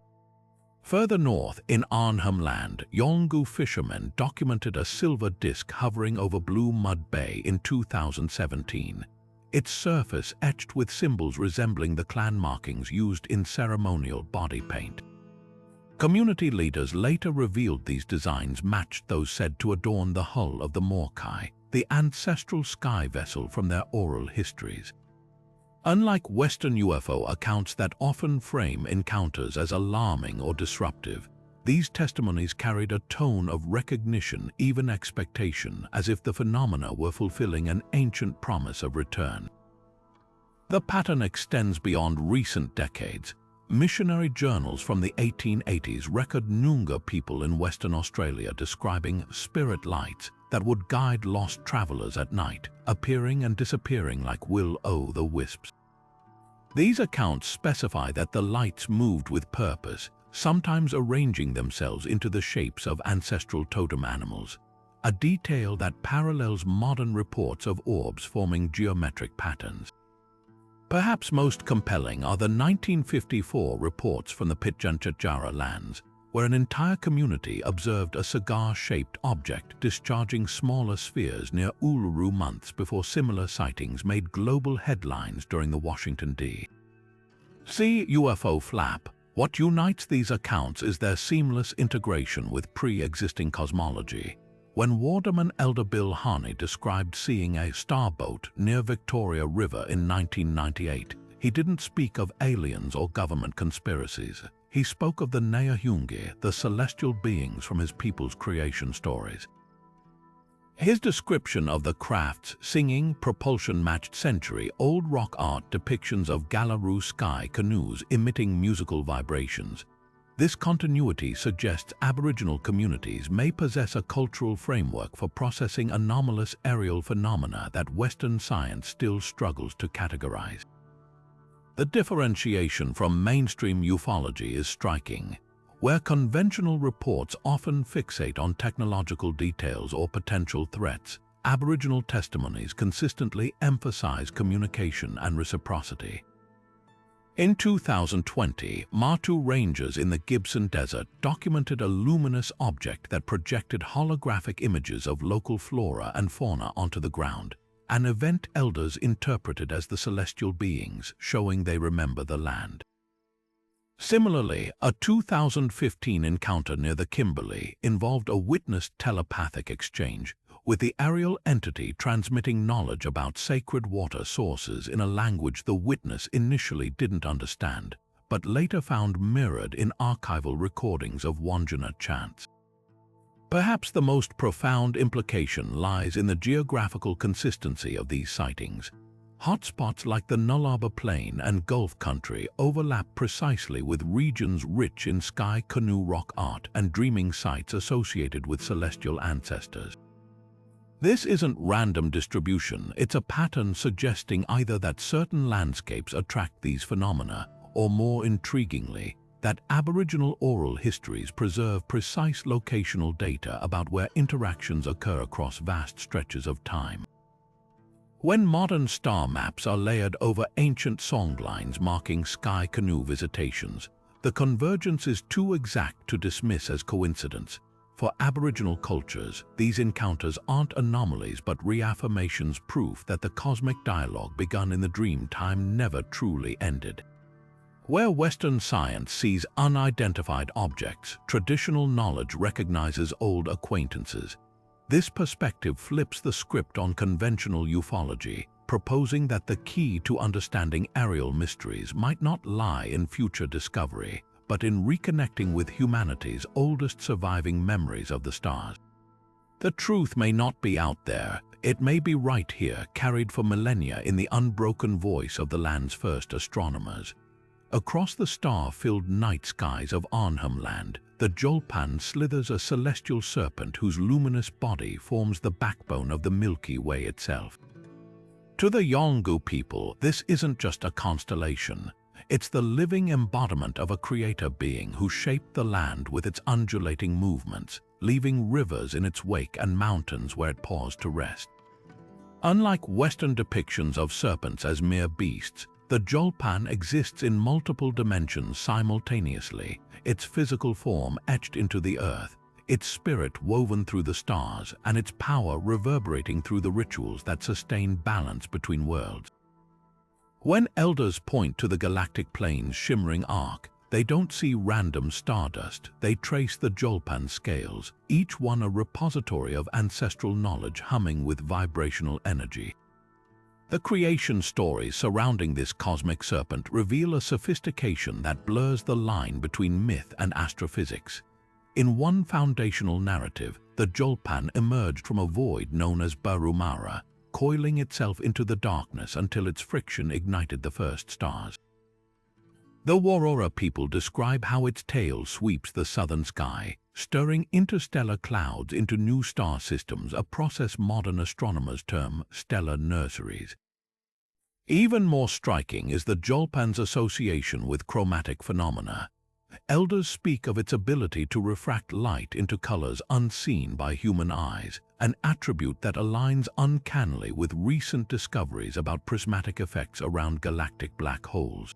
Further north, in Arnhem Land, Yolngu fishermen documented a silver disk hovering over Blue Mud Bay in 2017, its surface etched with symbols resembling the clan markings used in ceremonial body paint. Community leaders later revealed these designs matched those said to adorn the hull of the Morkai, the ancestral sky vessel from their oral histories. Unlike Western UFO accounts that often frame encounters as alarming or disruptive, these testimonies carried a tone of recognition, even expectation, as if the phenomena were fulfilling an ancient promise of return. The pattern extends beyond recent decades. Missionary journals from the 1880s record Noongar people in Western Australia describing spirit lights that would guide lost travelers at night, appearing and disappearing like will-o'-the-wisps. These accounts specify that the lights moved with purpose, sometimes arranging themselves into the shapes of ancestral totem animals, a detail that parallels modern reports of orbs forming geometric patterns. Perhaps most compelling are the 1954 reports from the Pitjantjatjara lands, where an entire community observed a cigar-shaped object discharging smaller spheres near Uluru months before similar sightings made global headlines during the Washington, D.C. UFO flap. What unites these accounts is their seamless integration with pre-existing cosmology. When Wardaman Elder Bill Harney described seeing a starboat near Victoria River in 1998, he didn't speak of aliens or government conspiracies. He spoke of the Nayahungi, the celestial beings from his people's creation stories. His description of the craft's singing, propulsion-matched century-old rock art depictions of Galaroo sky canoes emitting musical vibrations. This continuity suggests Aboriginal communities may possess a cultural framework for processing anomalous aerial phenomena that Western science still struggles to categorize. The differentiation from mainstream ufology is striking. Where conventional reports often fixate on technological details or potential threats, Aboriginal testimonies consistently emphasize communication and reciprocity. In 2020, Matu Rangers in the Gibson Desert documented a luminous object that projected holographic images of local flora and fauna onto the ground, an event elders interpreted as the celestial beings, showing they remember the land. Similarly, a 2015 encounter near the Kimberley involved a witnessed telepathic exchange, with the aerial entity transmitting knowledge about sacred water sources in a language the witness initially didn't understand, but later found mirrored in archival recordings of Wandjina chants. Perhaps the most profound implication lies in the geographical consistency of these sightings. Hotspots like the Nullarbor Plain and Gulf Country overlap precisely with regions rich in sky canoe rock art and dreaming sites associated with celestial ancestors. This isn't random distribution, it's a pattern suggesting either that certain landscapes attract these phenomena, or more intriguingly, that Aboriginal oral histories preserve precise locational data about where interactions occur across vast stretches of time. When modern star maps are layered over ancient songlines marking sky canoe visitations, the convergence is too exact to dismiss as coincidence. For Aboriginal cultures, these encounters aren't anomalies but reaffirmations, proof that the cosmic dialogue begun in the Dreamtime never truly ended. Where Western science sees unidentified objects, traditional knowledge recognizes old acquaintances. This perspective flips the script on conventional ufology, proposing that the key to understanding aerial mysteries might not lie in future discovery, but in reconnecting with humanity's oldest surviving memories of the stars. The truth may not be out there, it may be right here, carried for millennia in the unbroken voice of the land's first astronomers. Across the star-filled night skies of Arnhem Land, the Jolpan slithers a celestial serpent whose luminous body forms the backbone of the Milky Way itself. To the Yolngu people, this isn't just a constellation. It's the living embodiment of a creator being who shaped the land with its undulating movements, leaving rivers in its wake and mountains where it paused to rest. Unlike Western depictions of serpents as mere beasts, the Jolpan exists in multiple dimensions simultaneously, its physical form etched into the earth, its spirit woven through the stars, and its power reverberating through the rituals that sustain balance between worlds. When elders point to the galactic plane's shimmering arc, they don't see random stardust, they trace the Jolpan scales, each one a repository of ancestral knowledge humming with vibrational energy. The creation stories surrounding this cosmic serpent reveal a sophistication that blurs the line between myth and astrophysics. In one foundational narrative, the Jolpan emerged from a void known as Barumara, coiling itself into the darkness until its friction ignited the first stars. The Warora people describe how its tail sweeps the southern sky, stirring interstellar clouds into new star systems, a process modern astronomers term stellar nurseries. Even more striking is the Jolpan's association with chromatic phenomena. Elders speak of its ability to refract light into colors unseen by human eyes, an attribute that aligns uncannily with recent discoveries about prismatic effects around galactic black holes.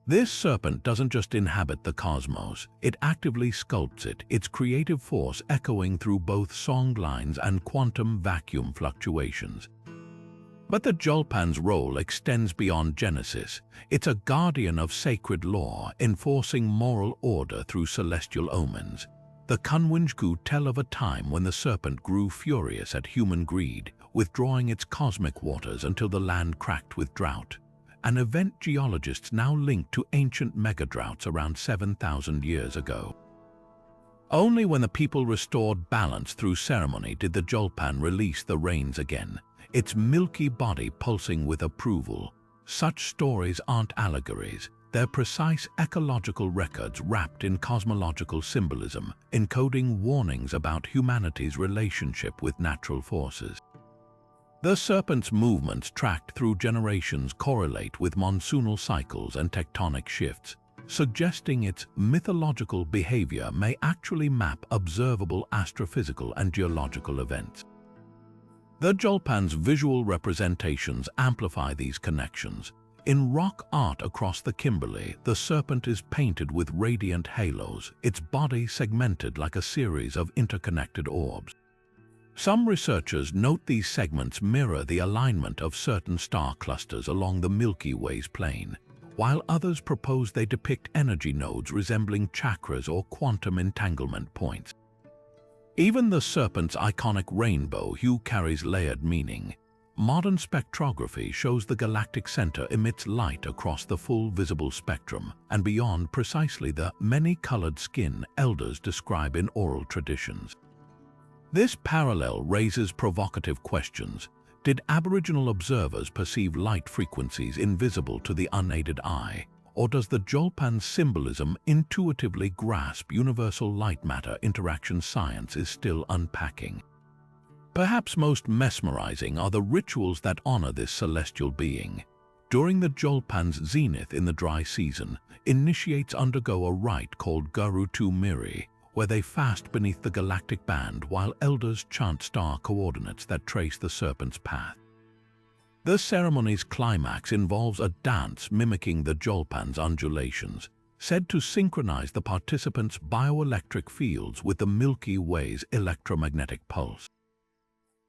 This serpent doesn't just inhabit the cosmos, it actively sculpts it, its creative force echoing through both song lines and quantum vacuum fluctuations. But the Julpan's role extends beyond Genesis. It's a guardian of sacred law, enforcing moral order through celestial omens. The Kunwinjku tell of a time when the serpent grew furious at human greed, withdrawing its cosmic waters until the land cracked with drought. An event geologists now link to ancient megadroughts around 7,000 years ago. Only when the people restored balance through ceremony did the Julpan release the rains again, its milky body pulsing with approval. Such stories aren't allegories, they're precise ecological records wrapped in cosmological symbolism, encoding warnings about humanity's relationship with natural forces. The serpent's movements tracked through generations correlate with monsoonal cycles and tectonic shifts, suggesting its mythological behavior may actually map observable astrophysical and geological events. The Julpan's visual representations amplify these connections. In rock art across the Kimberley, the serpent is painted with radiant halos, its body segmented like a series of interconnected orbs. Some researchers note these segments mirror the alignment of certain star clusters along the Milky Way's plane, while others propose they depict energy nodes resembling chakras or quantum entanglement points. Even the serpent's iconic rainbow hue carries layered meaning. Modern spectrography shows the galactic center emits light across the full visible spectrum and beyond precisely the many-colored skin elders describe in oral traditions. This parallel raises provocative questions. Did Aboriginal observers perceive light frequencies invisible to the unaided eye? Or does the Julpan's symbolism intuitively grasp universal light-matter interaction science is still unpacking? Perhaps most mesmerizing are the rituals that honor this celestial being. During the Julpan's zenith in the dry season, initiates undergo a rite called Garutu Miri, where they fast beneath the galactic band while elders chant star coordinates that trace the serpent's path. The ceremony's climax involves a dance mimicking the Julpan's undulations, said to synchronize the participants' bioelectric fields with the Milky Way's electromagnetic pulse.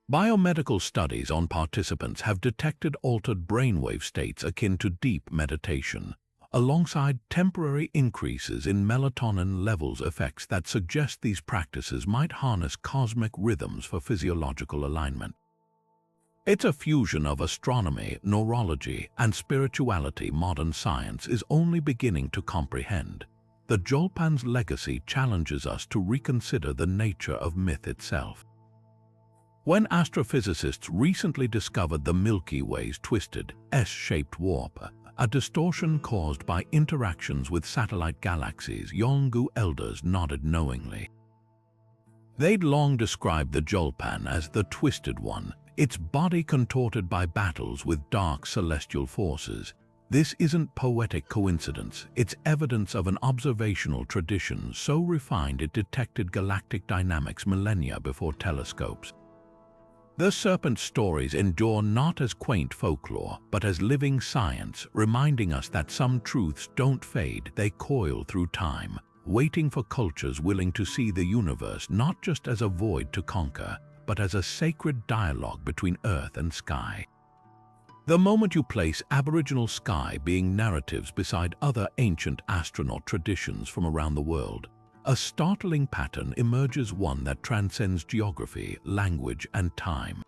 Biomedical studies on participants have detected altered brainwave states akin to deep meditation, alongside temporary increases in melatonin levels, effects that suggest these practices might harness cosmic rhythms for physiological alignment. It's a fusion of astronomy, neurology, and spirituality modern science is only beginning to comprehend. The Julpan's legacy challenges us to reconsider the nature of myth itself. When astrophysicists recently discovered the Milky Way's twisted, S-shaped warp, a distortion caused by interactions with satellite galaxies, Yolngu elders nodded knowingly. They'd long described the Julpan as the Twisted One, its body contorted by battles with dark celestial forces. This isn't poetic coincidence, it's evidence of an observational tradition so refined it detected galactic dynamics millennia before telescopes. The serpent stories endure not as quaint folklore, but as living science, reminding us that some truths don't fade, they coil through time, waiting for cultures willing to see the universe not just as a void to conquer, but as a sacred dialogue between earth and sky. The moment you place Aboriginal sky being narratives beside other ancient astronaut traditions from around the world, a startling pattern emerges, one that transcends geography, language, and time.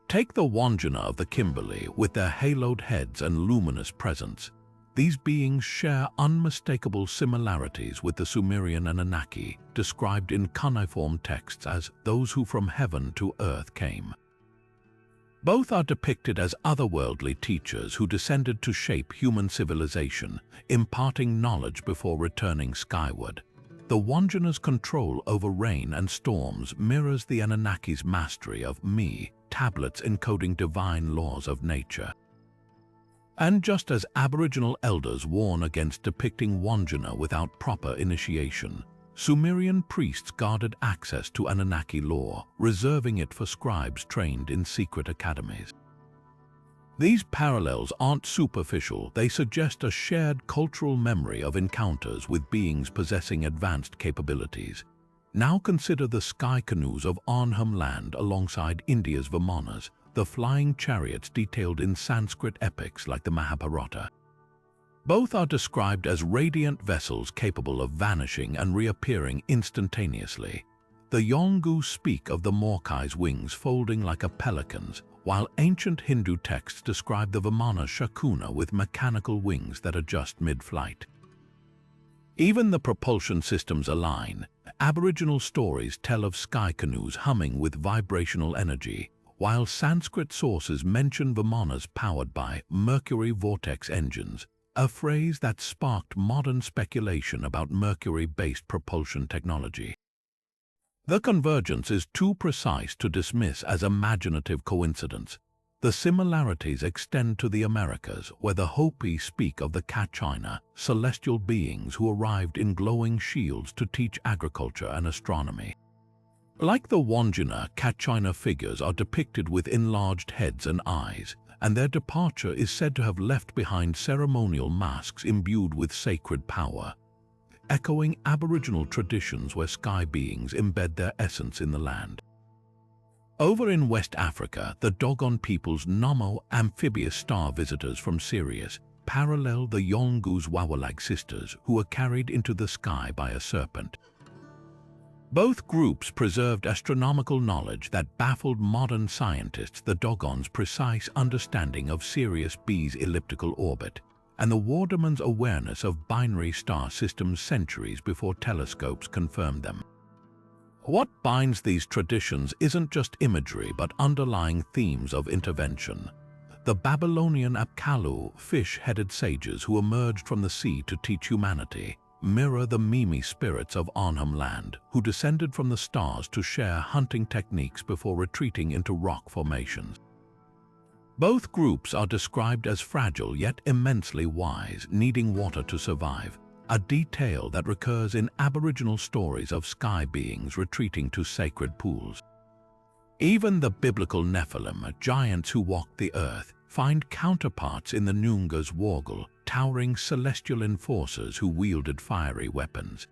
Take the Wandjina of the Kimberley with their haloed heads and luminous presence. These beings share unmistakable similarities with the Sumerian Anunnaki, described in cuneiform texts as those who from heaven to earth came. Both are depicted as otherworldly teachers who descended to shape human civilization, imparting knowledge before returning skyward. The Wandjina's control over rain and storms mirrors the Anunnaki's mastery of Mi, tablets encoding divine laws of nature. And just as Aboriginal elders warn against depicting Wandjina without proper initiation, Sumerian priests guarded access to Anunnaki lore, reserving it for scribes trained in secret academies. These parallels aren't superficial, they suggest a shared cultural memory of encounters with beings possessing advanced capabilities. Now consider the sky canoes of Arnhem Land alongside India's Vimanas, the flying chariots detailed in Sanskrit epics like the Mahabharata. Both are described as radiant vessels capable of vanishing and reappearing instantaneously. The Yolngu speak of the Morkai's wings folding like a pelican's, while ancient Hindu texts describe the Vimana Shakuna with mechanical wings that adjust mid-flight. Even the propulsion systems align. Aboriginal stories tell of sky canoes humming with vibrational energy, while Sanskrit sources mention Vimanas powered by mercury vortex engines, a phrase that sparked modern speculation about mercury-based propulsion technology. The convergence is too precise to dismiss as imaginative coincidence. The similarities extend to the Americas, where the Hopi speak of the Kachina, celestial beings who arrived in glowing shields to teach agriculture and astronomy. Like the Wandjina, Kachina figures are depicted with enlarged heads and eyes, and their departure is said to have left behind ceremonial masks imbued with sacred power, echoing Aboriginal traditions where sky beings embed their essence in the land. Over in West Africa, the Dogon people's Nomo amphibious star visitors from Sirius parallel the Yolngu's Wawalag sisters who were carried into the sky by a serpent. Both groups preserved astronomical knowledge that baffled modern scientists: the Dogon's precise understanding of Sirius B's elliptical orbit, and the Wardaman's awareness of binary star systems centuries before telescopes confirmed them. What binds these traditions isn't just imagery but underlying themes of intervention. The Babylonian Apkallu, fish-headed sages who emerged from the sea to teach humanity, mirror the Mimi spirits of Arnhem Land, who descended from the stars to share hunting techniques before retreating into rock formations. Both groups are described as fragile yet immensely wise, needing water to survive, a detail that recurs in Aboriginal stories of sky beings retreating to sacred pools. Even the biblical Nephilim, giants who walked the earth, find counterparts in the Noongar's Wargle, towering celestial enforcers who wielded fiery weapons.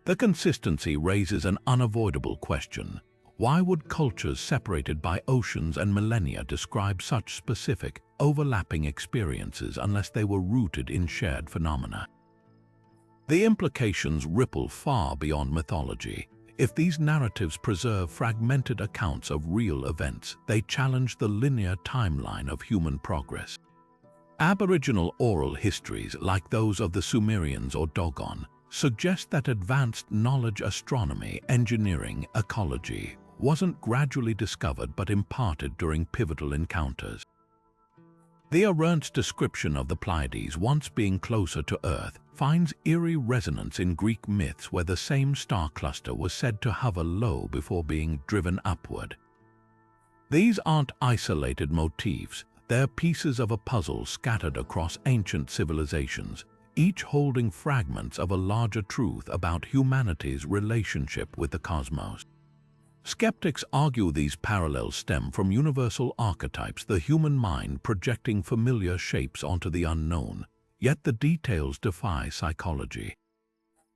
The consistency raises an unavoidable question. Why would cultures separated by oceans and millennia describe such specific, overlapping experiences unless they were rooted in shared phenomena? The implications ripple far beyond mythology. If these narratives preserve fragmented accounts of real events, they challenge the linear timeline of human progress. Aboriginal oral histories, like those of the Sumerians or Dogon, suggest that advanced knowledge, astronomy, engineering, ecology, wasn't gradually discovered but imparted during pivotal encounters. The Arundt's description of the Pleiades once being closer to Earth finds eerie resonance in Greek myths, where the same star cluster was said to hover low before being driven upward. These aren't isolated motifs, they're pieces of a puzzle scattered across ancient civilizations, each holding fragments of a larger truth about humanity's relationship with the cosmos. Skeptics argue these parallels stem from universal archetypes, the human mind projecting familiar shapes onto the unknown, yet the details defy psychology.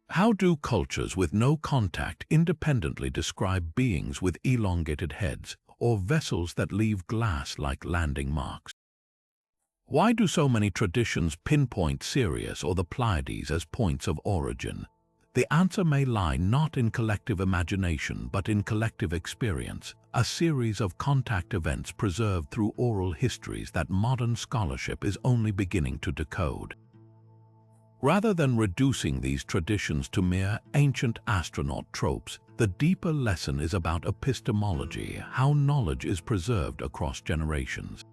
How do cultures with no contact independently describe beings with elongated heads or vessels that leave glass like landing marks? Why do so many traditions pinpoint Sirius or the Pleiades as points of origin? The answer may lie not in collective imagination but in collective experience, a series of contact events preserved through oral histories that modern scholarship is only beginning to decode. Rather than reducing these traditions to mere ancient astronaut tropes, the deeper lesson is about epistemology, how knowledge is preserved across generations.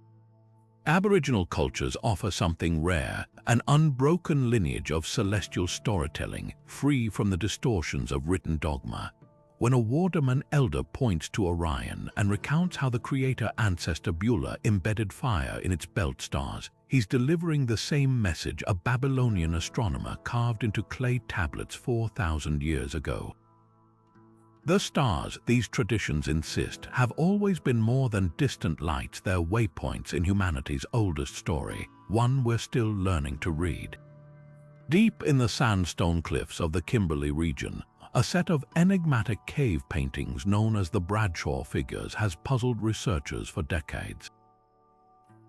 Aboriginal cultures offer something rare, an unbroken lineage of celestial storytelling, free from the distortions of written dogma. When a Wardaman elder points to Orion and recounts how the creator ancestor Beulah embedded fire in its belt stars, he's delivering the same message a Babylonian astronomer carved into clay tablets 4,000 years ago. The stars, these traditions insist, have always been more than distant lights. They're waypoints in humanity's oldest story, one we're still learning to read. Deep in the sandstone cliffs of the Kimberley region, a set of enigmatic cave paintings known as the Bradshaw figures has puzzled researchers for decades.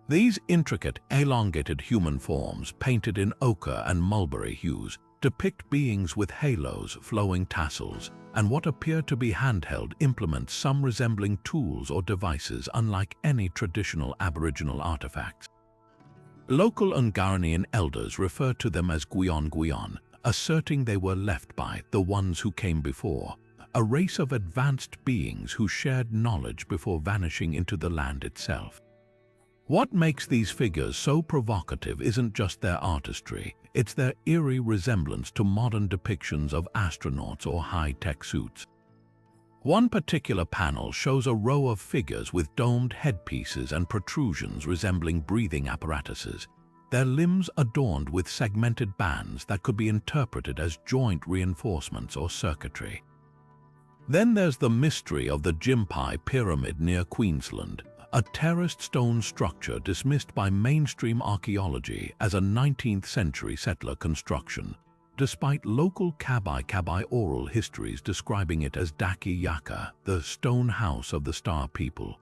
These intricate, elongated human forms, painted in ochre and mulberry hues, depict beings with halos, flowing tassels, and what appear to be handheld implements, some resembling tools or devices unlike any traditional Aboriginal artifacts. Local Ungaranian elders refer to them as Gwion Gwion, asserting they were left by the ones who came before, a race of advanced beings who shared knowledge before vanishing into the land itself. What makes these figures so provocative isn't just their artistry, it's their eerie resemblance to modern depictions of astronauts or high-tech suits. One particular panel shows a row of figures with domed headpieces and protrusions resembling breathing apparatuses, their limbs adorned with segmented bands that could be interpreted as joint reinforcements or circuitry. Then there's the mystery of the Gympie Pyramid near Queensland, a terraced stone structure dismissed by mainstream archaeology as a 19th century settler construction, despite local Kabai oral histories describing it as Daki Yaka, the stone house of the Star people.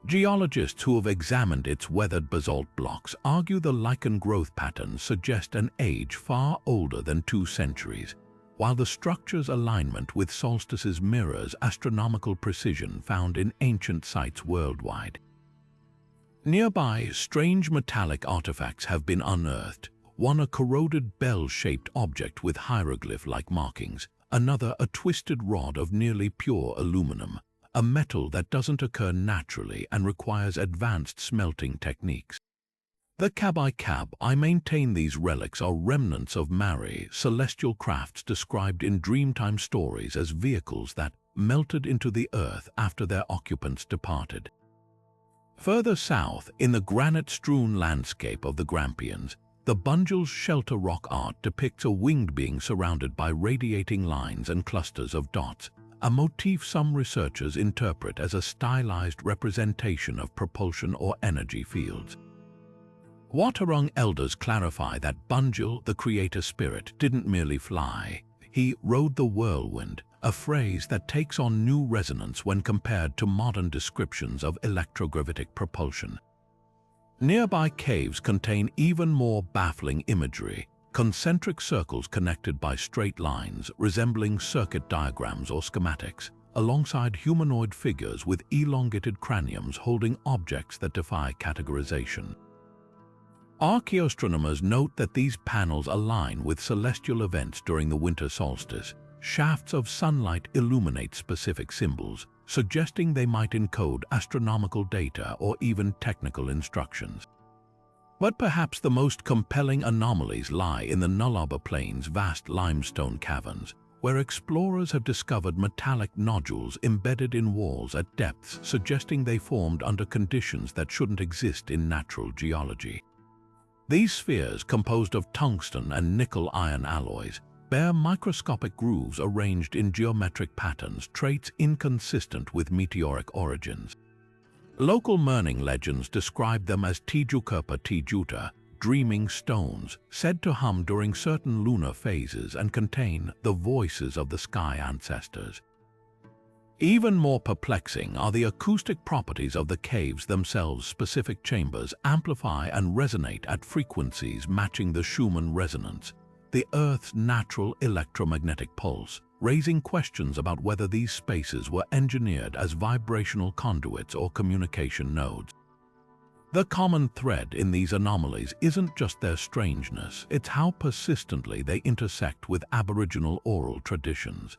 Geologists who have examined its weathered basalt blocks argue the lichen growth patterns suggest an age far older than 2 centuries, while the structure's alignment with solstices mirrors astronomical precision found in ancient sites worldwide. Nearby, strange metallic artifacts have been unearthed, one a corroded bell-shaped object with hieroglyph-like markings, another a twisted rod of nearly pure aluminum, a metal that doesn't occur naturally and requires advanced smelting techniques. The I maintain these relics are remnants of Mari, celestial crafts described in Dreamtime stories as vehicles that melted into the earth after their occupants departed. Further south, in the granite-strewn landscape of the Grampians, the Bunjil's shelter rock art depicts a winged being surrounded by radiating lines and clusters of dots, a motif some researchers interpret as a stylized representation of propulsion or energy fields. Watarung elders clarify that Bunjil, the creator spirit, didn't merely fly. He rode the whirlwind, a phrase that takes on new resonance when compared to modern descriptions of electrogravitic propulsion. Nearby caves contain even more baffling imagery, concentric circles connected by straight lines resembling circuit diagrams or schematics, alongside humanoid figures with elongated craniums holding objects that defy categorization. Archaeoastronomers note that these panels align with celestial events during the winter solstice. Shafts of sunlight illuminate specific symbols, suggesting they might encode astronomical data or even technical instructions. But perhaps the most compelling anomalies lie in the Nullarbor Plains' vast limestone caverns, where explorers have discovered metallic nodules embedded in walls at depths suggesting they formed under conditions that shouldn't exist in natural geology. These spheres, composed of tungsten and nickel-iron alloys, bear microscopic grooves arranged in geometric patterns, traits inconsistent with meteoric origins. Local Murning legends describe them as Tijukurpa Tijuta, dreaming stones, said to hum during certain lunar phases and contain the voices of the sky ancestors. Even more perplexing are the acoustic properties of the caves themselves. Specific chambers amplify and resonate at frequencies matching the Schumann resonance, the Earth's natural electromagnetic pulse, raising questions about whether these spaces were engineered as vibrational conduits or communication nodes. The common thread in these anomalies isn't just their strangeness, it's how persistently they intersect with Aboriginal oral traditions.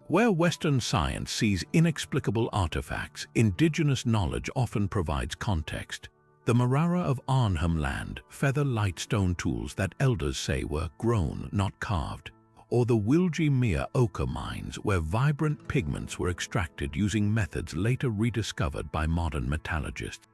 Where Western science sees inexplicable artifacts, Indigenous knowledge often provides context. The Marara of Arnhem Land feather light stone tools that elders say were grown, not carved, or the Wilgie ochre mines where vibrant pigments were extracted using methods later rediscovered by modern metallurgists.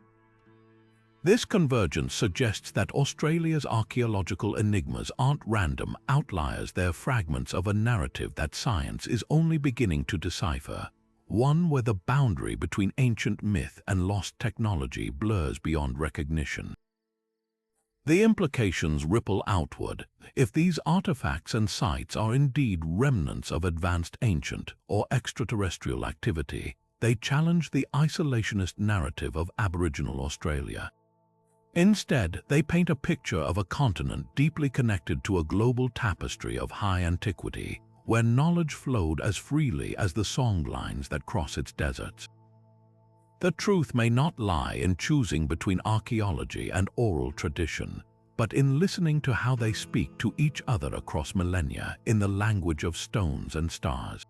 This convergence suggests that Australia's archaeological enigmas aren't random outliers, they're fragments of a narrative that science is only beginning to decipher, one where the boundary between ancient myth and lost technology blurs beyond recognition. The implications ripple outward. If these artifacts and sites are indeed remnants of advanced ancient or extraterrestrial activity, they challenge the isolationist narrative of Aboriginal Australia. Instead, they paint a picture of a continent deeply connected to a global tapestry of high antiquity, where knowledge flowed as freely as the songlines that cross its deserts. The truth may not lie in choosing between archaeology and oral tradition, but in listening to how they speak to each other across millennia in the language of stones and stars.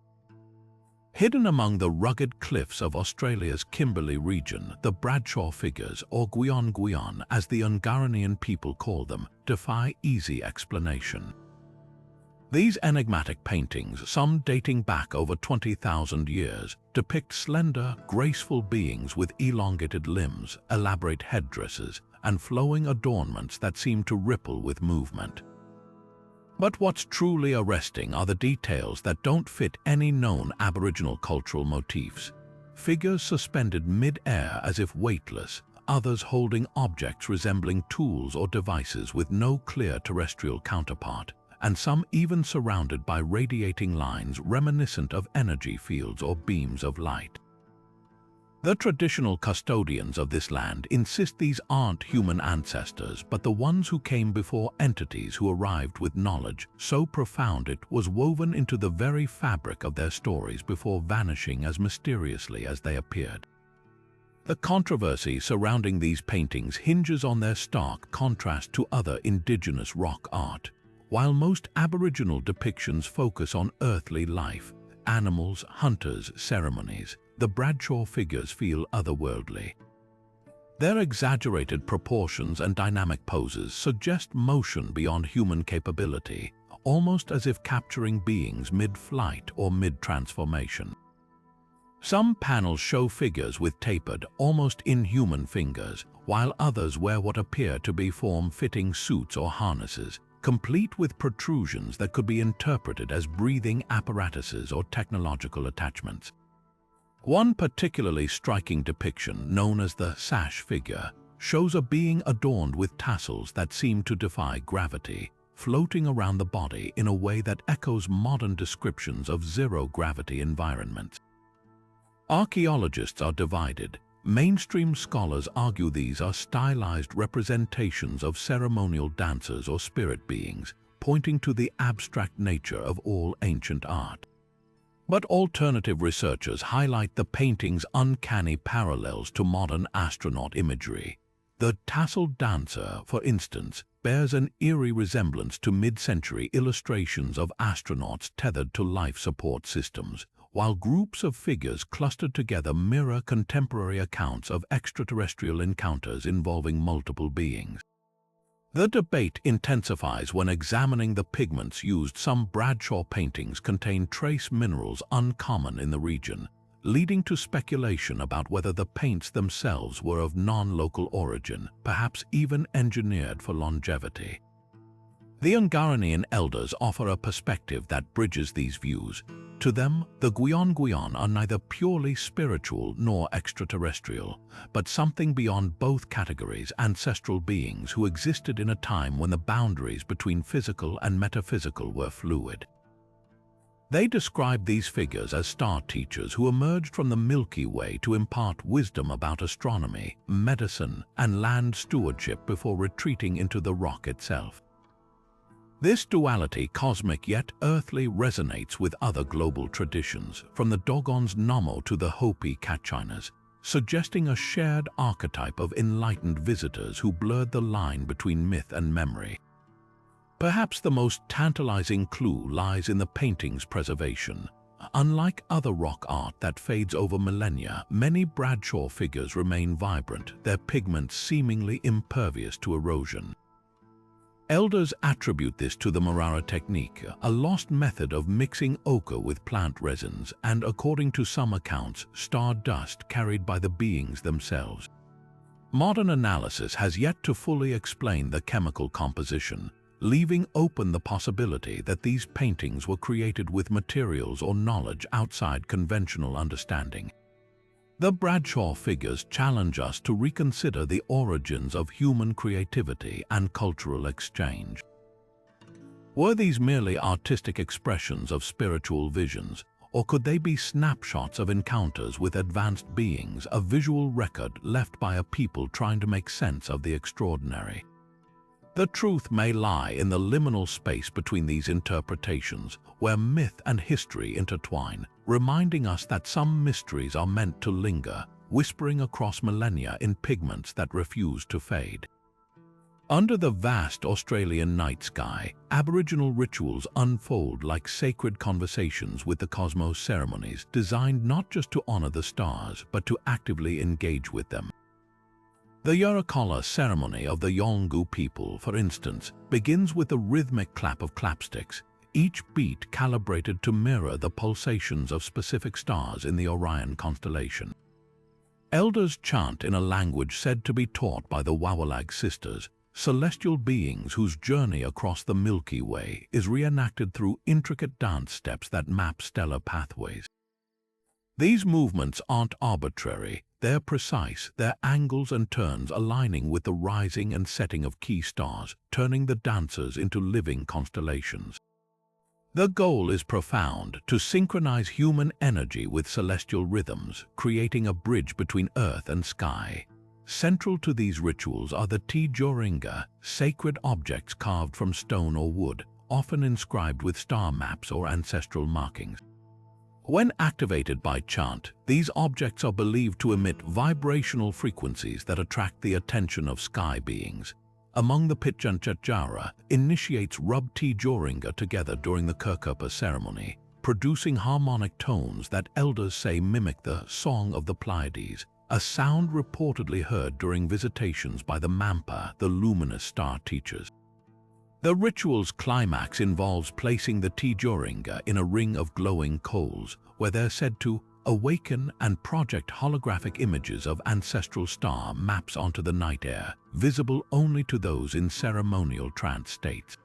Hidden among the rugged cliffs of Australia's Kimberley region, the Bradshaw figures, or Gwion as the Ungaranian people call them, defy easy explanation. These enigmatic paintings, some dating back over 20,000 years, depict slender, graceful beings with elongated limbs, elaborate headdresses, and flowing adornments that seem to ripple with movement. But what's truly arresting are the details that don't fit any known Aboriginal cultural motifs. Figures suspended mid-air as if weightless, others holding objects resembling tools or devices with no clear terrestrial counterpart, and some even surrounded by radiating lines reminiscent of energy fields or beams of light. The traditional custodians of this land insist these aren't human ancestors, but the ones who came before entities who arrived with knowledge so profound it was woven into the very fabric of their stories before vanishing as mysteriously as they appeared. The controversy surrounding these paintings hinges on their stark contrast to other indigenous rock art. While most Aboriginal depictions focus on earthly life, animals, hunters, ceremonies, the Bradshaw figures feel otherworldly. Their exaggerated proportions and dynamic poses suggest motion beyond human capability, almost as if capturing beings mid-flight or mid-transformation. Some panels show figures with tapered, almost inhuman fingers, while others wear what appear to be form-fitting suits or harnesses, complete with protrusions that could be interpreted as breathing apparatuses or technological attachments. One particularly striking depiction, known as the sash figure, shows a being adorned with tassels that seem to defy gravity, floating around the body in a way that echoes modern descriptions of zero-gravity environments. Archaeologists are divided. Mainstream scholars argue these are stylized representations of ceremonial dancers or spirit beings, pointing to the abstract nature of all ancient art. But alternative researchers highlight the painting's uncanny parallels to modern astronaut imagery. The tasseled dancer, for instance, bears an eerie resemblance to mid-century illustrations of astronauts tethered to life support systems, while groups of figures clustered together mirror contemporary accounts of extraterrestrial encounters involving multiple beings. The debate intensifies when examining the pigments used. Some Bradshaw paintings contain trace minerals uncommon in the region, leading to speculation about whether the paints themselves were of non-local origin, perhaps even engineered for longevity. The Ungaranian elders offer a perspective that bridges these views. To them, the Gwion are neither purely spiritual nor extraterrestrial, but something beyond both categories, ancestral beings who existed in a time when the boundaries between physical and metaphysical were fluid. They describe these figures as star teachers who emerged from the Milky Way to impart wisdom about astronomy, medicine, and land stewardship before retreating into the rock itself. This duality, cosmic yet earthly, resonates with other global traditions, from the Dogon's Nomo to the Hopi Kachinas, suggesting a shared archetype of enlightened visitors who blurred the line between myth and memory. Perhaps the most tantalizing clue lies in the painting's preservation. Unlike other rock art that fades over millennia, many Bradshaw figures remain vibrant, their pigments seemingly impervious to erosion. Elders attribute this to the Marara technique, a lost method of mixing ochre with plant resins and, according to some accounts, star dust carried by the beings themselves. Modern analysis has yet to fully explain the chemical composition, leaving open the possibility that these paintings were created with materials or knowledge outside conventional understanding. The Bradshaw figures challenge us to reconsider the origins of human creativity and cultural exchange. Were these merely artistic expressions of spiritual visions, or could they be snapshots of encounters with advanced beings, a visual record left by a people trying to make sense of the extraordinary? The truth may lie in the liminal space between these interpretations, where myth and history intertwine, reminding us that some mysteries are meant to linger, whispering across millennia in pigments that refuse to fade. Under the vast Australian night sky, Aboriginal rituals unfold like sacred conversations with the cosmos, ceremonies designed not just to honor the stars, but to actively engage with them. The Yurracolla ceremony of the Yolngu people, for instance, begins with a rhythmic clap of clapsticks, each beat calibrated to mirror the pulsations of specific stars in the Orion constellation. Elders chant in a language said to be taught by the Wawalag sisters, celestial beings whose journey across the Milky Way is reenacted through intricate dance steps that map stellar pathways. These movements aren't arbitrary, they're precise, their angles and turns aligning with the rising and setting of key stars, turning the dancers into living constellations. The goal is profound, to synchronize human energy with celestial rhythms, creating a bridge between earth and sky. Central to these rituals are the Tijoringa, sacred objects carved from stone or wood, often inscribed with star maps or ancestral markings. When activated by chant, these objects are believed to emit vibrational frequencies that attract the attention of sky beings. Among the Pitjantjatjara, initiates rub Tijoringa together during the Kirkapa ceremony, producing harmonic tones that elders say mimic the Song of the Pleiades, a sound reportedly heard during visitations by the Mampa, the luminous star teachers. The ritual's climax involves placing the Tijoringa in a ring of glowing coals, where they're said to awaken and project holographic images of ancestral star maps onto the night air, visible only to those in ceremonial trance states.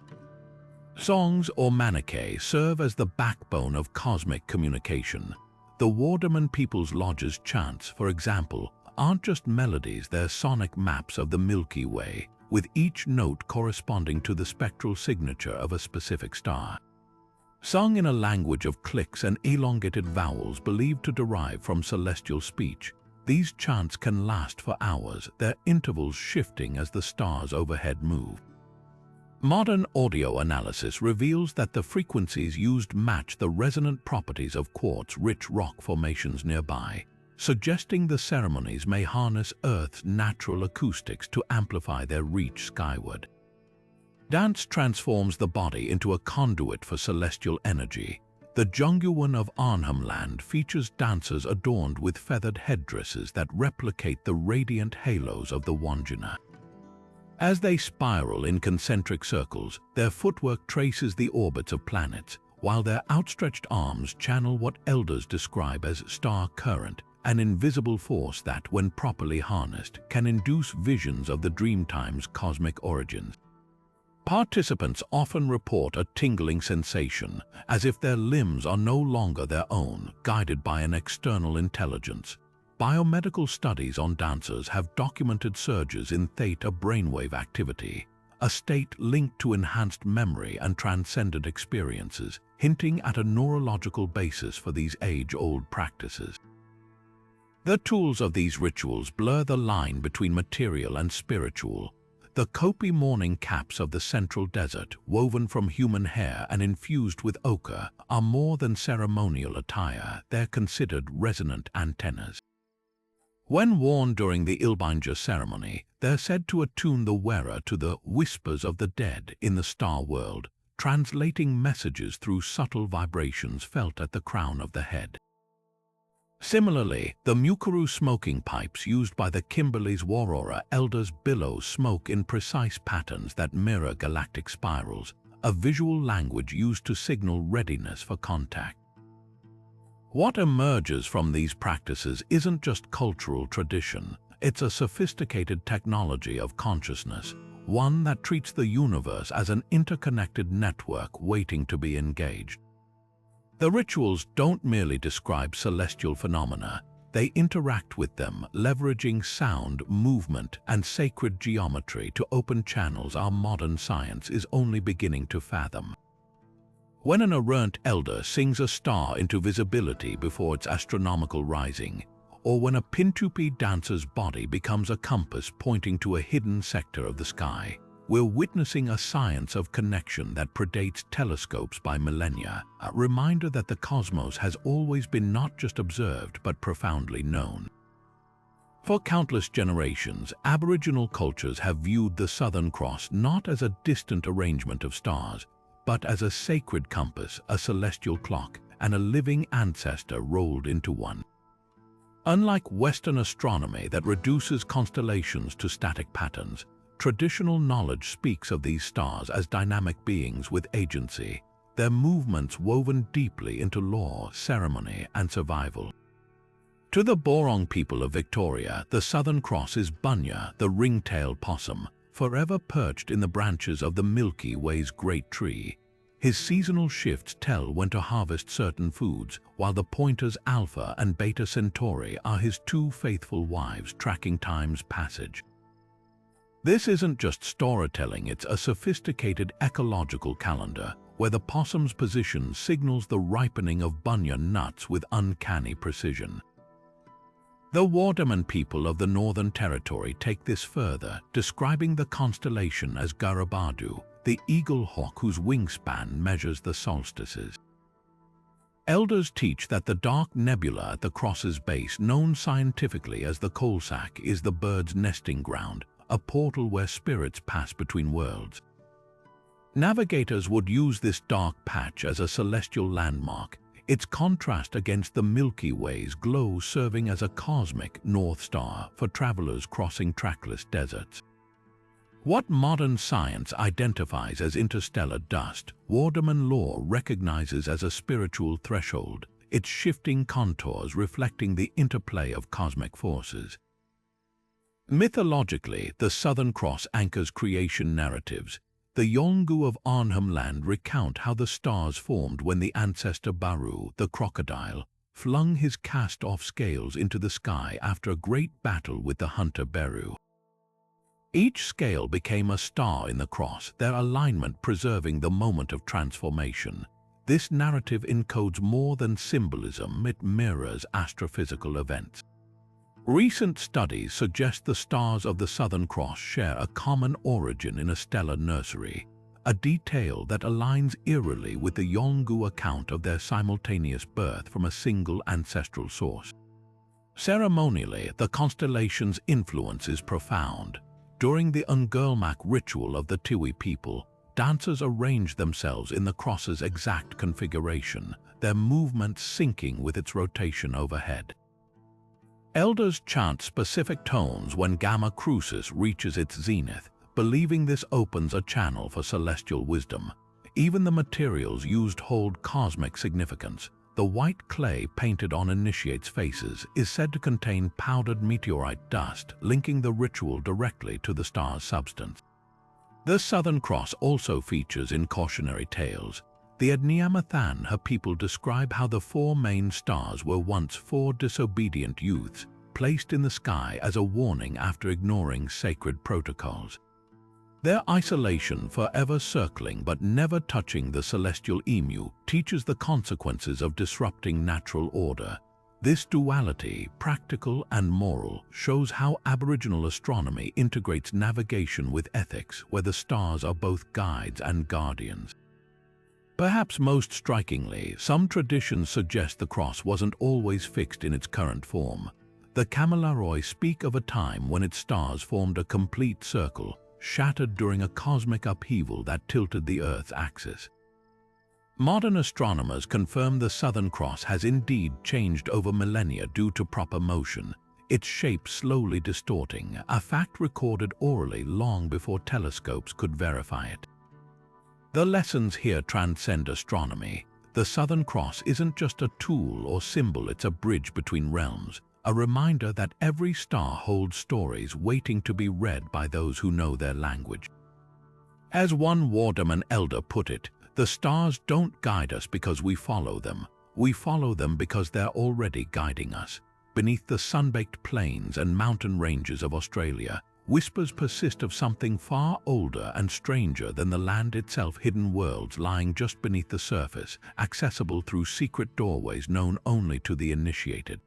Songs or manichae serve as the backbone of cosmic communication. The Wardaman people's lodges' chants, for example, aren't just melodies, they're sonic maps of the Milky Way, with each note corresponding to the spectral signature of a specific star. Sung in a language of clicks and elongated vowels believed to derive from celestial speech, these chants can last for hours, their intervals shifting as the stars overhead move. Modern audio analysis reveals that the frequencies used match the resonant properties of quartz-rich rock formations nearby, suggesting the ceremonies may harness Earth's natural acoustics to amplify their reach skyward. Dance transforms the body into a conduit for celestial energy. The Jungyuan of Arnhem Land features dancers adorned with feathered headdresses that replicate the radiant halos of the Wandjina. As they spiral in concentric circles, their footwork traces the orbits of planets, while their outstretched arms channel what elders describe as star current, an invisible force that, when properly harnessed, can induce visions of the Dreamtime's cosmic origins. Participants often report a tingling sensation, as if their limbs are no longer their own, guided by an external intelligence. Biomedical studies on dancers have documented surges in theta brainwave activity, a state linked to enhanced memory and transcendent experiences, hinting at a neurological basis for these age-old practices. The tools of these rituals blur the line between material and spiritual. The Kopi mourning caps of the Central Desert, woven from human hair and infused with ochre, are more than ceremonial attire, they're considered resonant antennas. When worn during the Ilbanja ceremony, they're said to attune the wearer to the whispers of the dead in the star world, translating messages through subtle vibrations felt at the crown of the head. Similarly, the Mukuru smoking pipes used by the Kimberley's Warora elders billow smoke in precise patterns that mirror galactic spirals, a visual language used to signal readiness for contact. What emerges from these practices isn't just cultural tradition, It's a sophisticated technology of consciousness, one that treats the universe as an interconnected network waiting to be engaged. The rituals don't merely describe celestial phenomena, they interact with them, leveraging sound, movement, and sacred geometry to open channels our modern science is only beginning to fathom. When an errant elder sings a star into visibility before its astronomical rising, or when a Pintupi dancer's body becomes a compass pointing to a hidden sector of the sky, we're witnessing a science of connection that predates telescopes by millennia, a reminder that the cosmos has always been not just observed but profoundly known. For countless generations, Aboriginal cultures have viewed the Southern Cross not as a distant arrangement of stars, but as a sacred compass, a celestial clock, and a living ancestor rolled into one. Unlike Western astronomy that reduces constellations to static patterns, traditional knowledge speaks of these stars as dynamic beings with agency, their movements woven deeply into law, ceremony, and survival. To the Borong people of Victoria, the Southern Cross is Bunya, the ring-tailed possum, forever perched in the branches of the Milky Way's great tree. His seasonal shifts tell when to harvest certain foods, while the pointers Alpha and Beta Centauri are his two faithful wives tracking time's passage. This isn't just storytelling, it's a sophisticated ecological calendar, where the possum's position signals the ripening of bunya nuts with uncanny precision. The Wandjina people of the Northern Territory take this further, describing the constellation as Garabadu, the eagle hawk whose wingspan measures the solstices. Elders teach that the dark nebula at the cross's base, known scientifically as the coal sack, is the bird's nesting ground, a portal where spirits pass between worlds. Navigators would use this dark patch as a celestial landmark, its contrast against the Milky Way's glow serving as a cosmic North Star for travelers crossing trackless deserts. What modern science identifies as interstellar dust, Wandjina lore recognizes as a spiritual threshold, its shifting contours reflecting the interplay of cosmic forces. Mythologically, the Southern Cross anchors creation narratives. The Yolngu of Arnhem Land recount how the stars formed when the ancestor Baru, the crocodile, flung his cast-off scales into the sky after a great battle with the hunter Beru. Each scale became a star in the cross, their alignment preserving the moment of transformation. This narrative encodes more than symbolism, it mirrors astrophysical events. Recent studies suggest the stars of the Southern Cross share a common origin in a stellar nursery, a detail that aligns eerily with the Yolngu account of their simultaneous birth from a single ancestral source. Ceremonially, the constellation's influence is profound. During the Ngurlmak ritual of the Tiwi people, dancers arrange themselves in the cross's exact configuration, their movements syncing with its rotation overhead. Elders chant specific tones when Gamma Crucis reaches its zenith, believing this opens a channel for celestial wisdom. Even the materials used hold cosmic significance. The white clay painted on initiates' faces is said to contain powdered meteorite dust, linking the ritual directly to the star's substance. The Southern Cross also features in cautionary tales. The Adniamathan her people describe how the four main stars were once four disobedient youths, placed in the sky as a warning after ignoring sacred protocols. Their isolation, forever circling but never touching the celestial emu, teaches the consequences of disrupting natural order. This duality, practical and moral, shows how Aboriginal astronomy integrates navigation with ethics, where the stars are both guides and guardians. Perhaps most strikingly, some traditions suggest the cross wasn't always fixed in its current form. The Kamilaroi speak of a time when its stars formed a complete circle, shattered during a cosmic upheaval that tilted the Earth's axis. Modern astronomers confirm the Southern Cross has indeed changed over millennia due to proper motion, its shape slowly distorting, a fact recorded orally long before telescopes could verify it. The lessons here transcend astronomy. The Southern Cross isn't just a tool or symbol, it's a bridge between realms, a reminder that every star holds stories waiting to be read by those who know their language. As one Wandjina elder put it, the stars don't guide us because we follow them. We follow them because they're already guiding us. Beneath the sun-baked plains and mountain ranges of Australia, whispers persist of something far older and stranger than the land itself, hidden worlds lying just beneath the surface, accessible through secret doorways known only to the initiated.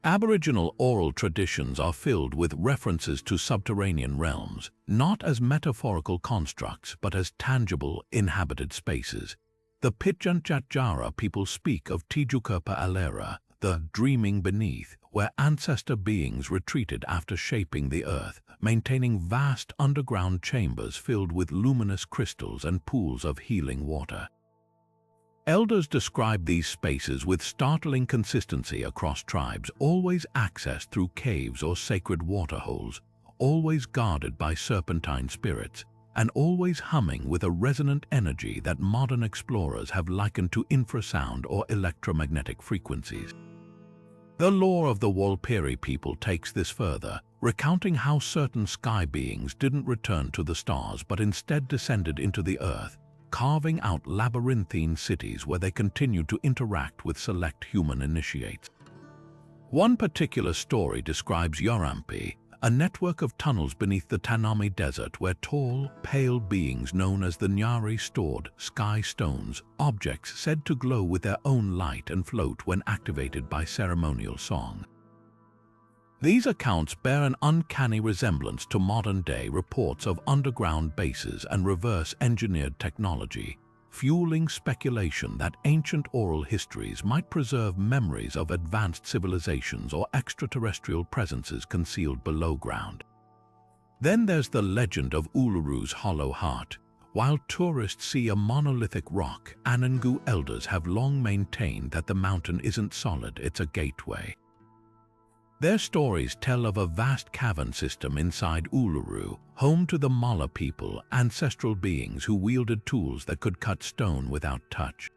Aboriginal oral traditions are filled with references to subterranean realms, not as metaphorical constructs but as tangible, inhabited spaces. The Pitjantjatjara people speak of Tijukurpa Alera, the dreaming beneath, where ancestor beings retreated after shaping the earth, maintaining vast underground chambers filled with luminous crystals and pools of healing water. Elders describe these spaces with startling consistency across tribes, always accessed through caves or sacred waterholes, always guarded by serpentine spirits, and always humming with a resonant energy that modern explorers have likened to infrasound or electromagnetic frequencies. The lore of the Walpiri people takes this further, recounting how certain sky beings didn't return to the stars but instead descended into the earth, carving out labyrinthine cities where they continued to interact with select human initiates. One particular story describes Yorampi, a network of tunnels beneath the Tanami Desert where tall, pale beings known as the Nyari stored sky stones, objects said to glow with their own light and float when activated by ceremonial song. These accounts bear an uncanny resemblance to modern-day reports of underground bases and reverse-engineered technology, fueling speculation that ancient oral histories might preserve memories of advanced civilizations or extraterrestrial presences concealed below ground. Then there's the legend of Uluru's Hollow Heart. While tourists see a monolithic rock, Anangu elders have long maintained that the mountain isn't solid, it's a gateway. Their stories tell of a vast cavern system inside Uluru, home to the Mala people, ancestral beings who wielded tools that could cut stone without touch.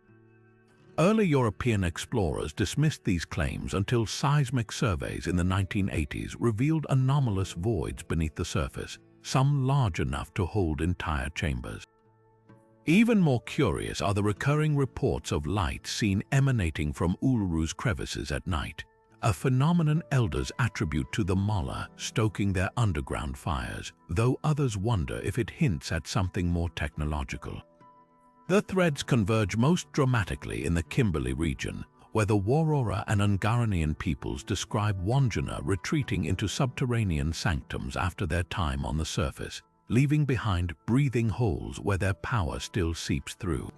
Early European explorers dismissed these claims until seismic surveys in the 1980s revealed anomalous voids beneath the surface, some large enough to hold entire chambers. Even more curious are the recurring reports of light seen emanating from Uluru's crevices at night, a phenomenon elders attribute to the Mala stoking their underground fires, though others wonder if it hints at something more technological. The threads converge most dramatically in the Kimberley region, where the Warora and Ungaranian peoples describe Wandjina retreating into subterranean sanctums after their time on the surface, leaving behind breathing holes where their power still seeps through.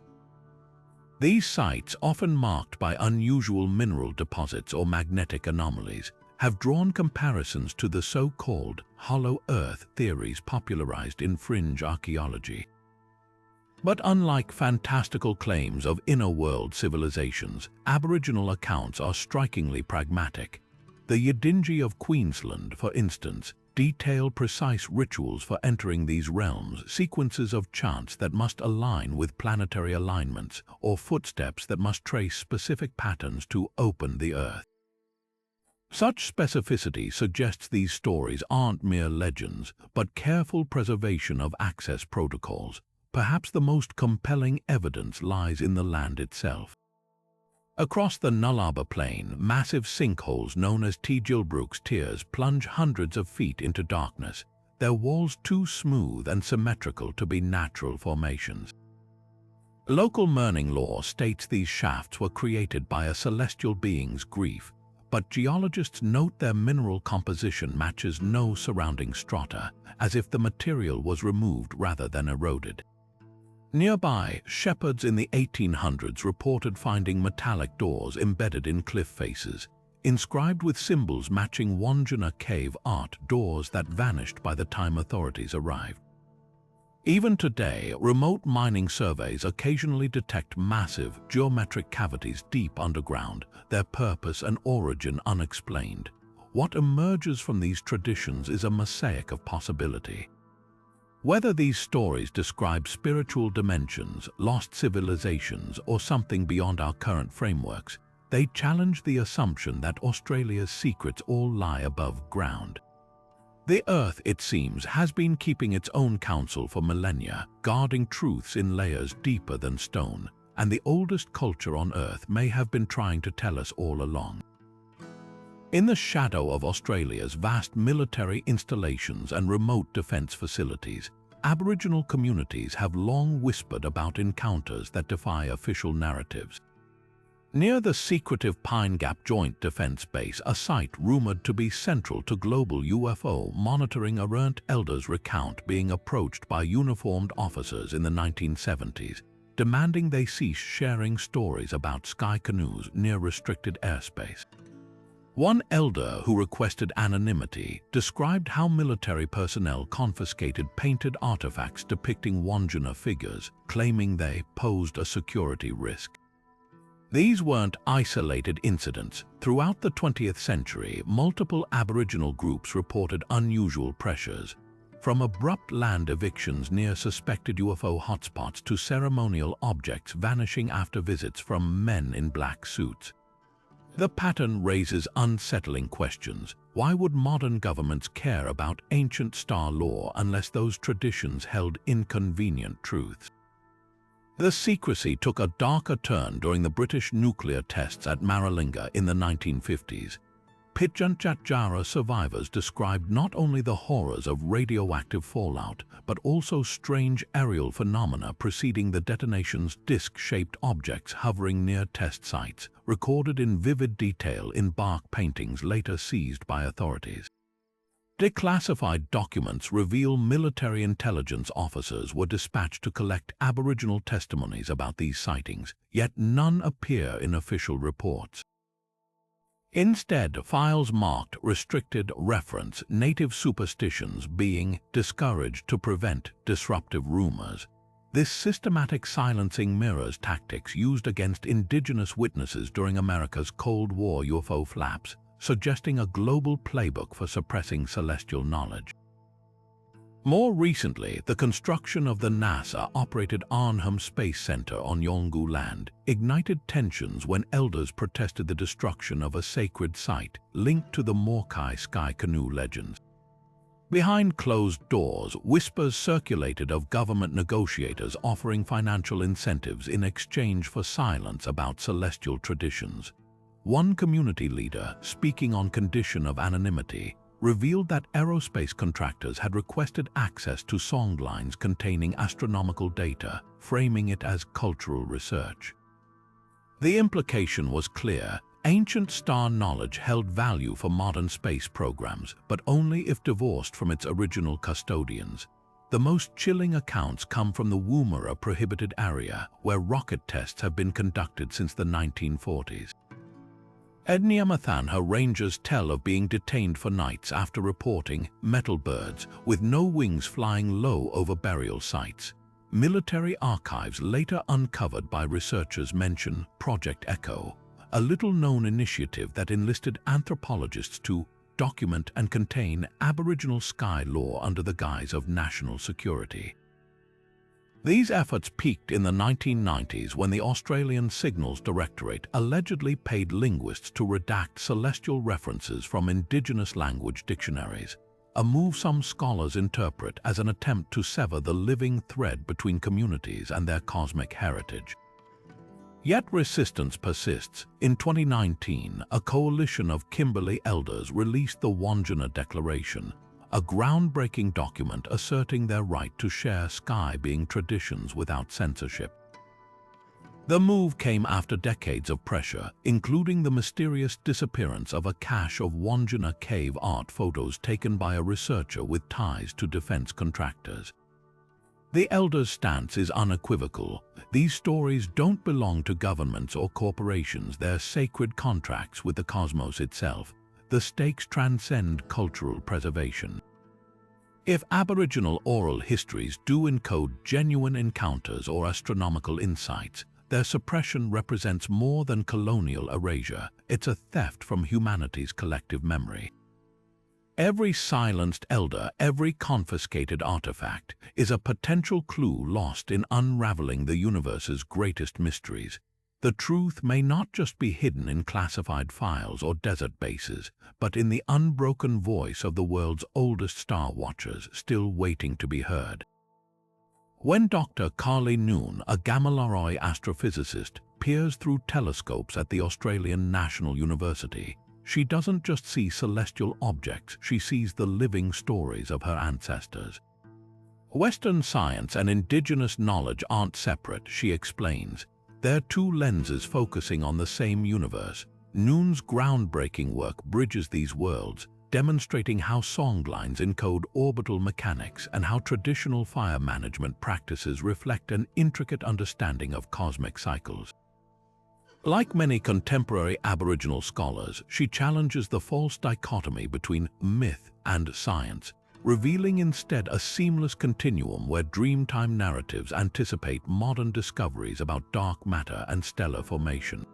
These sites, often marked by unusual mineral deposits or magnetic anomalies, have drawn comparisons to the so-called hollow earth theories popularized in fringe archaeology. But unlike fantastical claims of inner-world civilizations, Aboriginal accounts are strikingly pragmatic. The Yidinji of Queensland, for instance, detail precise rituals for entering these realms, sequences of chants that must align with planetary alignments, or footsteps that must trace specific patterns to open the earth. Such specificity suggests these stories aren't mere legends, but careful preservation of access protocols. Perhaps the most compelling evidence lies in the land itself. Across the Nullarbor Plain, massive sinkholes known as Tjilbrooks Tiers plunge hundreds of feet into darkness, their walls too smooth and symmetrical to be natural formations. Local Murning law states these shafts were created by a celestial being's grief, but geologists note their mineral composition matches no surrounding strata, as if the material was removed rather than eroded. Nearby, shepherds in the 1800s reported finding metallic doors embedded in cliff faces, inscribed with symbols matching Wandjina cave art, doors that vanished by the time authorities arrived. Even today, remote mining surveys occasionally detect massive, geometric cavities deep underground, their purpose and origin unexplained. What emerges from these traditions is a mosaic of possibility. Whether these stories describe spiritual dimensions, lost civilizations, or something beyond our current frameworks, they challenge the assumption that Australia's secrets all lie above ground. The Earth, it seems, has been keeping its own counsel for millennia, guarding truths in layers deeper than stone, and the oldest culture on Earth may have been trying to tell us all along. In the shadow of Australia's vast military installations and remote defence facilities, Aboriginal communities have long whispered about encounters that defy official narratives. Near the secretive Pine Gap Joint Defence Base, a site rumoured to be central to global UFO monitoring, errant elders recount being approached by uniformed officers in the 1970s, demanding they cease sharing stories about sky canoes near restricted airspace. One elder who requested anonymity described how military personnel confiscated painted artifacts depicting Wandjina figures, claiming they posed a security risk. These weren't isolated incidents. Throughout the 20th century, multiple Aboriginal groups reported unusual pressures, from abrupt land evictions near suspected UFO hotspots to ceremonial objects vanishing after visits from men in black suits. The pattern raises unsettling questions. Why would modern governments care about ancient star lore unless those traditions held inconvenient truths? The secrecy took a darker turn during the British nuclear tests at Maralinga in the 1950s. Pitjantjatjara survivors described not only the horrors of radioactive fallout, but also strange aerial phenomena preceding the detonations. Disc-shaped objects hovering near test sites, recorded in vivid detail in bark paintings later seized by authorities. Declassified documents reveal military intelligence officers were dispatched to collect Aboriginal testimonies about these sightings, yet none appear in official reports. Instead, files marked restricted reference, native superstitions being discouraged to prevent disruptive rumors. This systematic silencing mirrors tactics used against Indigenous witnesses during America's Cold War UFO flaps, suggesting a global playbook for suppressing celestial knowledge. More recently, the construction of the NASA-operated Arnhem Space Center on Yolngu land ignited tensions when elders protested the destruction of a sacred site linked to the Morkai sky canoe legends. Behind closed doors, whispers circulated of government negotiators offering financial incentives in exchange for silence about celestial traditions. One community leader, speaking on condition of anonymity, revealed that aerospace contractors had requested access to songlines containing astronomical data, framing it as cultural research. The implication was clear. Ancient star knowledge held value for modern space programs, but only if divorced from its original custodians. The most chilling accounts come from the Woomera prohibited area, where rocket tests have been conducted since the 1940s. Edniamathanha rangers tell of being detained for nights after reporting metal birds with no wings flying low over burial sites. Military archives later uncovered by researchers mention Project Echo, a little-known initiative that enlisted anthropologists to document and contain Aboriginal sky lore under the guise of national security. These efforts peaked in the 1990s when the Australian Signals Directorate allegedly paid linguists to redact celestial references from Indigenous language dictionaries, a move some scholars interpret as an attempt to sever the living thread between communities and their cosmic heritage. Yet resistance persists. In 2019, a coalition of Kimberley elders released the Wandjina Declaration, a groundbreaking document asserting their right to share sky-being traditions without censorship. The move came after decades of pressure, including the mysterious disappearance of a cache of Wandjina cave art photos taken by a researcher with ties to defense contractors. The elders' stance is unequivocal. These stories don't belong to governments or corporations, they're sacred contracts with the cosmos itself. The stakes transcend cultural preservation. If Aboriginal oral histories do encode genuine encounters or astronomical insights, their suppression represents more than colonial erasure. It's a theft from humanity's collective memory. Every silenced elder, every confiscated artifact, is a potential clue lost in unraveling the universe's greatest mysteries. The truth may not just be hidden in classified files or desert bases, but in the unbroken voice of the world's oldest star watchers still waiting to be heard. When Dr. Carly Noon, a Gamma-Laroi astrophysicist, peers through telescopes at the Australian National University, she doesn't just see celestial objects, she sees the living stories of her ancestors. Western science and Indigenous knowledge aren't separate, she explains. They're two lenses focusing on the same universe. Noon's groundbreaking work bridges these worlds, demonstrating how songlines encode orbital mechanics and how traditional fire management practices reflect an intricate understanding of cosmic cycles. Like many contemporary Aboriginal scholars, she challenges the false dichotomy between myth and science, revealing instead a seamless continuum where Dreamtime narratives anticipate modern discoveries about dark matter and stellar formation.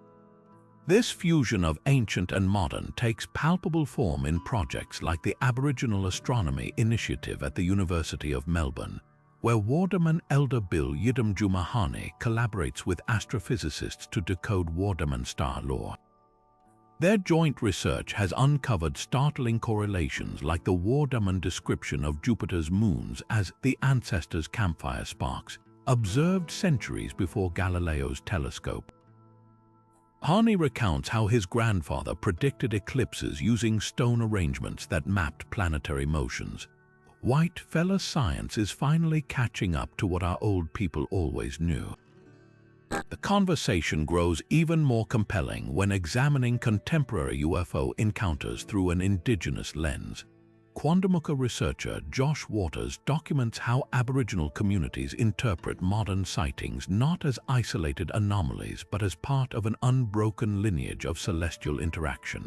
This fusion of ancient and modern takes palpable form in projects like the Aboriginal Astronomy Initiative at the University of Melbourne, where Wardaman Elder Bill Yidam-Jumahani collaborates with astrophysicists to decode Wardaman star lore. Their joint research has uncovered startling correlations like the Wardaman description of Jupiter's moons as the ancestors' campfire sparks, observed centuries before Galileo's telescope. Hani recounts how his grandfather predicted eclipses using stone arrangements that mapped planetary motions. White fella science is finally catching up to what our old people always knew. The conversation grows even more compelling when examining contemporary UFO encounters through an Indigenous lens. Quandamooka researcher Josh Waters documents how Aboriginal communities interpret modern sightings not as isolated anomalies but as part of an unbroken lineage of celestial interaction.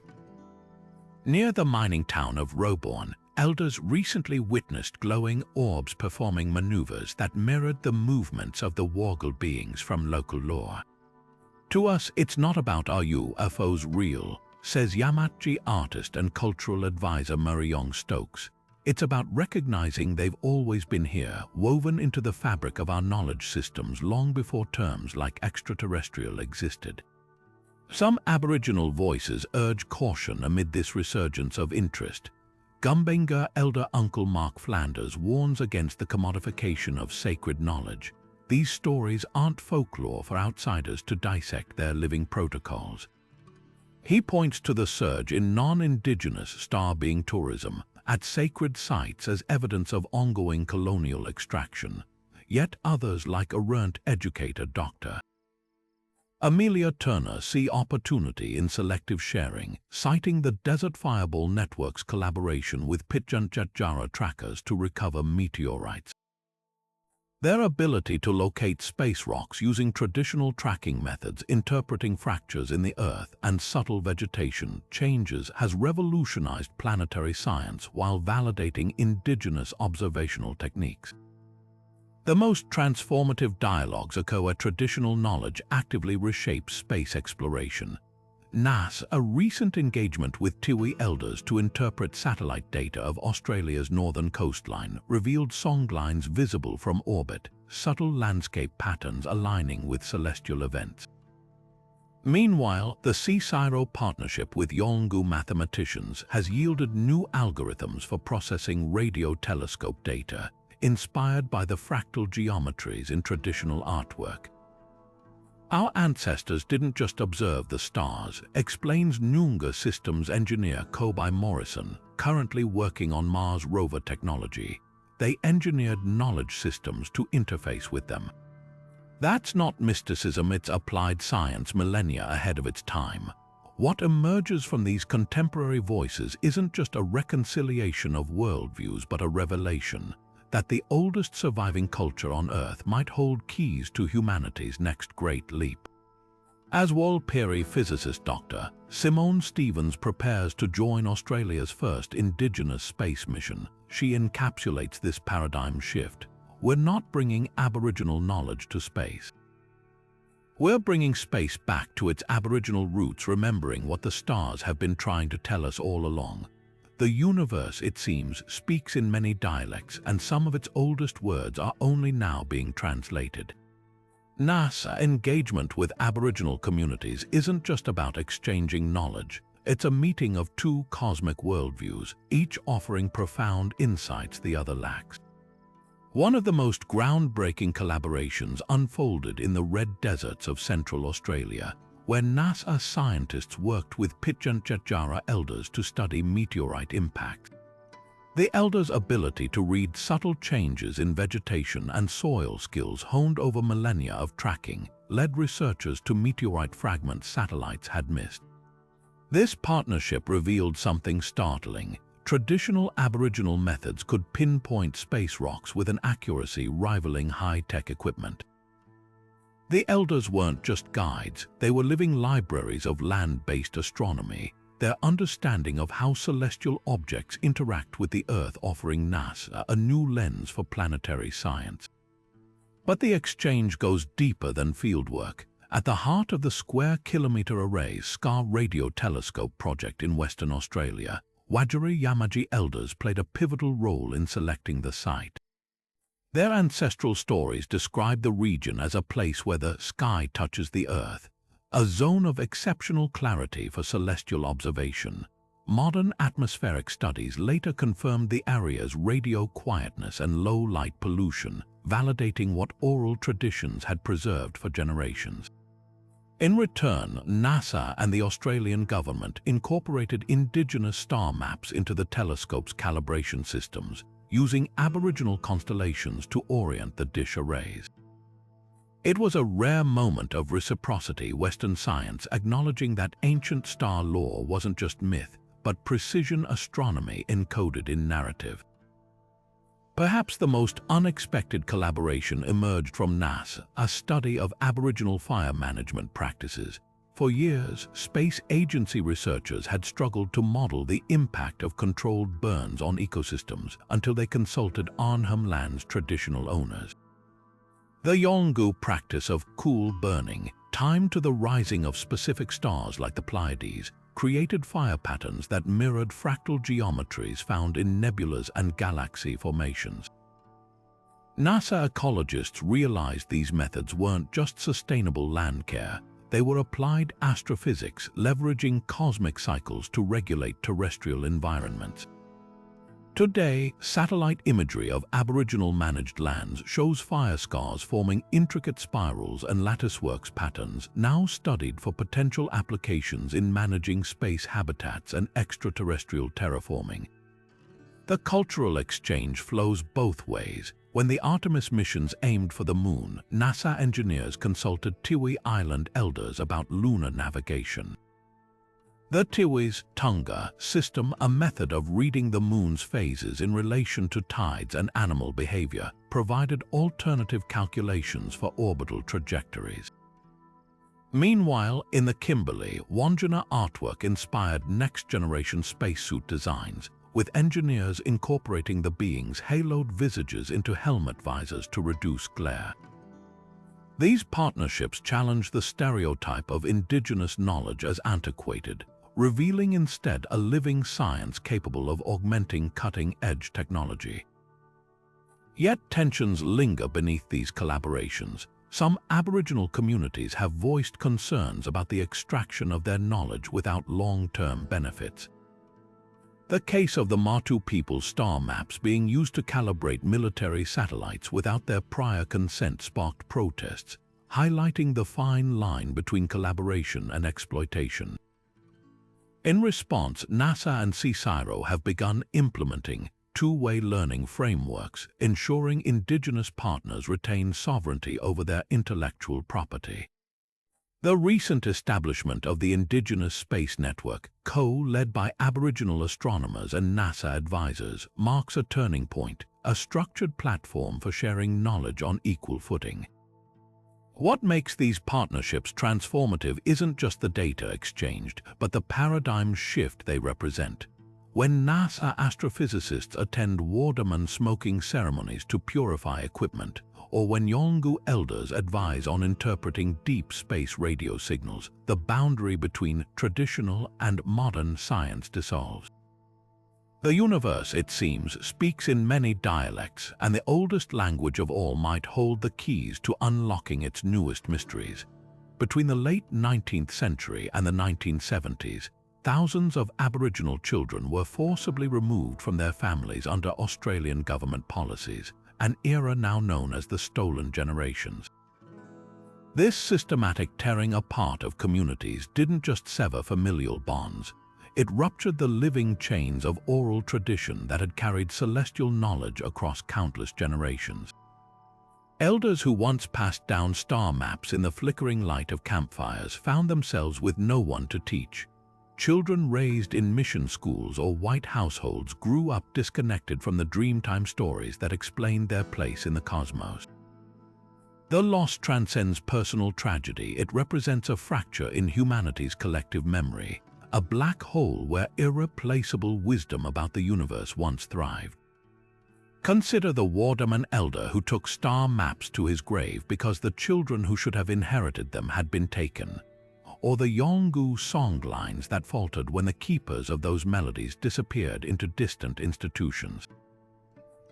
Near the mining town of Roebourne, elders recently witnessed glowing orbs performing maneuvers that mirrored the movements of the Wargle beings from local lore. To us, it's not about are UFOs real, says Yamatji artist and cultural advisor Mariong Stokes. It's about recognizing they've always been here, woven into the fabric of our knowledge systems long before terms like extraterrestrial existed. Some Aboriginal voices urge caution amid this resurgence of interest. Gumbaynggirr elder Uncle Mark Flanders warns against the commodification of sacred knowledge. These stories aren't folklore for outsiders to dissect their living protocols. He points to the surge in non-Indigenous star-being tourism at sacred sites as evidence of ongoing colonial extraction. Yet others, like errant educator Dr. Amelia Turner, see opportunity in selective sharing, citing the Desert Fireball Network's collaboration with Pitjantjatjara trackers to recover meteorites. Their ability to locate space rocks using traditional tracking methods, interpreting fractures in the Earth and subtle vegetation changes has revolutionized planetary science while validating Indigenous observational techniques. The most transformative dialogues occur where traditional knowledge actively reshapes space exploration. A recent engagement with Tiwi elders to interpret satellite data of Australia's northern coastline revealed songlines visible from orbit, subtle landscape patterns aligning with celestial events. Meanwhile, the CSIRO partnership with Yolngu mathematicians has yielded new algorithms for processing radio telescope data, inspired by the fractal geometries in traditional artwork. Our ancestors didn't just observe the stars, explains Noongar systems engineer Kobai Morrison, currently working on Mars rover technology. They engineered knowledge systems to interface with them. That's not mysticism, it's applied science millennia ahead of its time. What emerges from these contemporary voices isn't just a reconciliation of worldviews but a revelation that the oldest surviving culture on Earth might hold keys to humanity's next great leap. As Walpiri physicist Dr. Simone Stevens prepares to join Australia's first Indigenous space mission, she encapsulates this paradigm shift. We're not bringing Aboriginal knowledge to space. We're bringing space back to its Aboriginal roots, remembering what the stars have been trying to tell us all along. The universe, it seems, speaks in many dialects, and some of its oldest words are only now being translated. NASA engagement with Aboriginal communities isn't just about exchanging knowledge. It's a meeting of two cosmic worldviews, each offering profound insights the other lacks. One of the most groundbreaking collaborations unfolded in the red deserts of Central Australia, where NASA scientists worked with Pitjantjatjara elders to study meteorite impacts. The elders' ability to read subtle changes in vegetation and soil skills honed over millennia of tracking led researchers to meteorite fragments satellites had missed. This partnership revealed something startling. Traditional Aboriginal methods could pinpoint space rocks with an accuracy rivaling high-tech equipment. The elders weren't just guides, they were living libraries of land-based astronomy, their understanding of how celestial objects interact with the Earth offering NASA a new lens for planetary science. But the exchange goes deeper than fieldwork. At the heart of the Square Kilometre Array's SCAR radio telescope project in Western Australia, Wandjina Yamaji elders played a pivotal role in selecting the site. Their ancestral stories describe the region as a place where the sky touches the Earth, a zone of exceptional clarity for celestial observation. Modern atmospheric studies later confirmed the area's radio quietness and low light pollution, validating what oral traditions had preserved for generations. In return, NASA and the Australian government incorporated Indigenous star maps into the telescope's calibration systems, using Aboriginal constellations to orient the dish arrays. It was a rare moment of reciprocity, Western science acknowledging that ancient star lore wasn't just myth, but precision astronomy encoded in narrative. Perhaps the most unexpected collaboration emerged from NASA, a study of Aboriginal fire management practices. For years, space agency researchers had struggled to model the impact of controlled burns on ecosystems until they consulted Arnhem Land's traditional owners. The Yolngu practice of cool burning, timed to the rising of specific stars like the Pleiades, created fire patterns that mirrored fractal geometries found in nebulas and galaxy formations. NASA ecologists realized these methods weren't just sustainable land care, they were applied astrophysics, leveraging cosmic cycles to regulate terrestrial environments. Today, satellite imagery of Aboriginal managed lands shows fire scars forming intricate spirals and latticework patterns now studied for potential applications in managing space habitats and extraterrestrial terraforming. The cultural exchange flows both ways. When the Artemis missions aimed for the Moon, NASA engineers consulted Tiwi Island elders about lunar navigation. The Tiwi's Tunga system, a method of reading the Moon's phases in relation to tides and animal behavior, provided alternative calculations for orbital trajectories. Meanwhile, in the Kimberley, Wandjina artwork inspired next-generation spacesuit designs, with engineers incorporating the beings' haloed visages into helmet visors to reduce glare. These partnerships challenge the stereotype of Indigenous knowledge as antiquated, revealing instead a living science capable of augmenting cutting-edge technology. Yet tensions linger beneath these collaborations. Some Aboriginal communities have voiced concerns about the extraction of their knowledge without long-term benefits. The case of the Matu people's star maps being used to calibrate military satellites without their prior consent sparked protests, highlighting the fine line between collaboration and exploitation. In response, NASA and CSIRO have begun implementing two-way learning frameworks, ensuring Indigenous partners retain sovereignty over their intellectual property. The recent establishment of the Indigenous Space Network, co-led by Aboriginal astronomers and NASA advisors, marks a turning point, a structured platform for sharing knowledge on equal footing. What makes these partnerships transformative isn't just the data exchanged, but the paradigm shift they represent. When NASA astrophysicists attend Wardaman smoking ceremonies to purify equipment, or when Yolngu elders advise on interpreting deep space radio signals, the boundary between traditional and modern science dissolves. The universe, it seems, speaks in many dialects, and the oldest language of all might hold the keys to unlocking its newest mysteries. Between the late 19th century and the 1970s, thousands of Aboriginal children were forcibly removed from their families under Australian government policies, an era now known as the Stolen Generations. This systematic tearing apart of communities didn't just sever familial bonds. It ruptured the living chains of oral tradition that had carried celestial knowledge across countless generations. Elders who once passed down star maps in the flickering light of campfires found themselves with no one to teach. Children raised in mission schools or white households grew up disconnected from the Dreamtime stories that explained their place in the cosmos. The loss transcends personal tragedy. It represents a fracture in humanity's collective memory, a black hole where irreplaceable wisdom about the universe once thrived. Consider the Wandjina elder who took star maps to his grave because the children who should have inherited them had been taken, or the Yolngu songlines that faltered when the keepers of those melodies disappeared into distant institutions.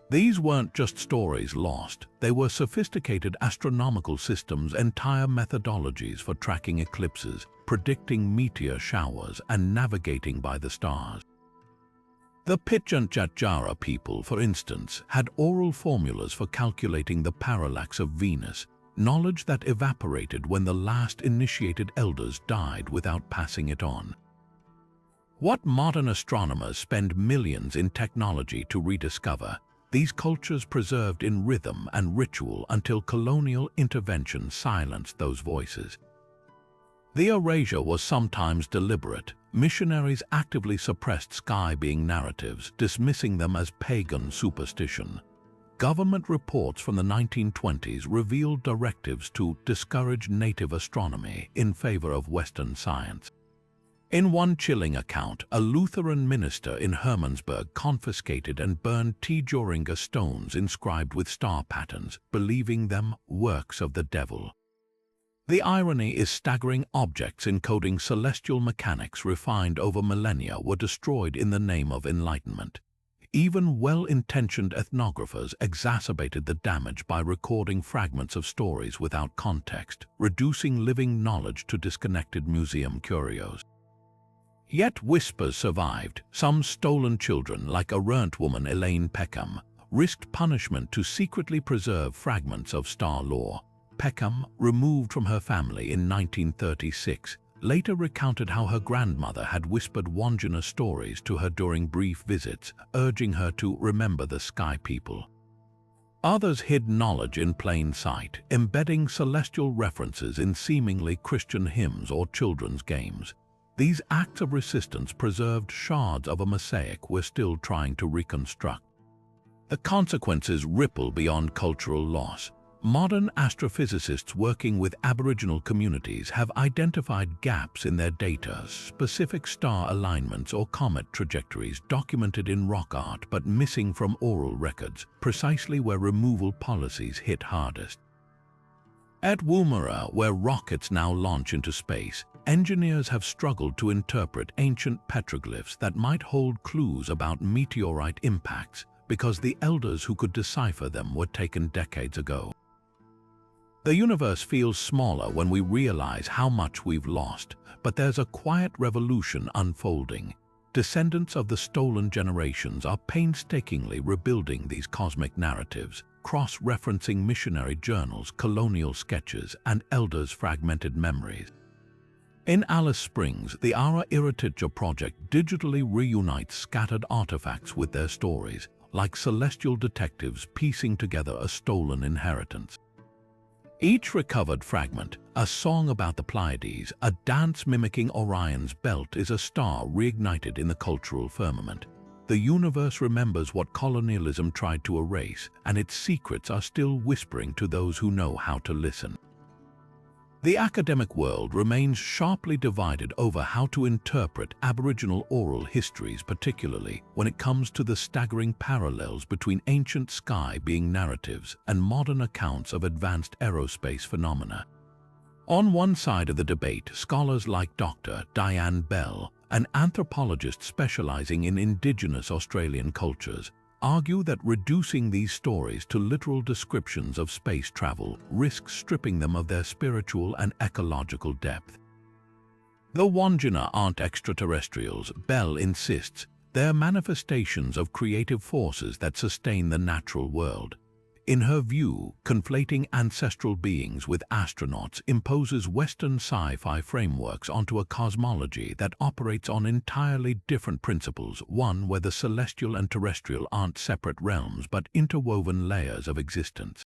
These weren't just stories lost, they were sophisticated astronomical systems, entire methodologies for tracking eclipses, predicting meteor showers, and navigating by the stars. The Pitjantjatjara people, for instance, had oral formulas for calculating the parallax of Venus, knowledge that evaporated when the last initiated elders died without passing it on. What modern astronomers spend millions in technology to rediscover, these cultures preserved in rhythm and ritual until colonial intervention silenced those voices. The erasure was sometimes deliberate. Missionaries actively suppressed sky-being narratives, dismissing them as pagan superstition. Government reports from the 1920s revealed directives to discourage native astronomy in favor of Western science. In one chilling account, a Lutheran minister in Hermannsburg confiscated and burned Tjoringa stones inscribed with star patterns, believing them works of the devil. The irony is staggering. Objects encoding celestial mechanics refined over millennia were destroyed in the name of enlightenment. Even well-intentioned ethnographers exacerbated the damage by recording fragments of stories without context, reducing living knowledge to disconnected museum curios. Yet whispers survived. Some stolen children, like errant woman Elaine Peckham, risked punishment to secretly preserve fragments of star lore. Peckham, removed from her family in 1936, later recounted how her grandmother had whispered Wandjina stories to her during brief visits, urging her to remember the sky people. Others hid knowledge in plain sight, embedding celestial references in seemingly Christian hymns or children's games. These acts of resistance preserved shards of a mosaic we're still trying to reconstruct. The consequences ripple beyond cultural loss. Modern astrophysicists working with Aboriginal communities have identified gaps in their data, specific star alignments or comet trajectories documented in rock art but missing from oral records, precisely where removal policies hit hardest. At Woomera, where rockets now launch into space, engineers have struggled to interpret ancient petroglyphs that might hold clues about meteorite impacts because the elders who could decipher them were taken decades ago. The universe feels smaller when we realize how much we've lost, but there's a quiet revolution unfolding. Descendants of the stolen generations are painstakingly rebuilding these cosmic narratives, cross-referencing missionary journals, colonial sketches, and elders' fragmented memories. In Alice Springs, the Ara Irititja project digitally reunites scattered artifacts with their stories, like celestial detectives piecing together a stolen inheritance. Each recovered fragment, a song about the Pleiades, a dance mimicking Orion's belt, is a star reignited in the cultural firmament. The universe remembers what colonialism tried to erase, and its secrets are still whispering to those who know how to listen. The academic world remains sharply divided over how to interpret Aboriginal oral histories, particularly when it comes to the staggering parallels between ancient sky-being narratives and modern accounts of advanced aerospace phenomena. On one side of the debate, scholars like Dr. Diane Bell, an anthropologist specializing in Indigenous Australian cultures, argue that reducing these stories to literal descriptions of space travel risks stripping them of their spiritual and ecological depth. The Wandjina aren't extraterrestrials, Bell insists. They're manifestations of creative forces that sustain the natural world. In her view, conflating ancestral beings with astronauts imposes Western sci-fi frameworks onto a cosmology that operates on entirely different principles, one where the celestial and terrestrial aren't separate realms but interwoven layers of existence.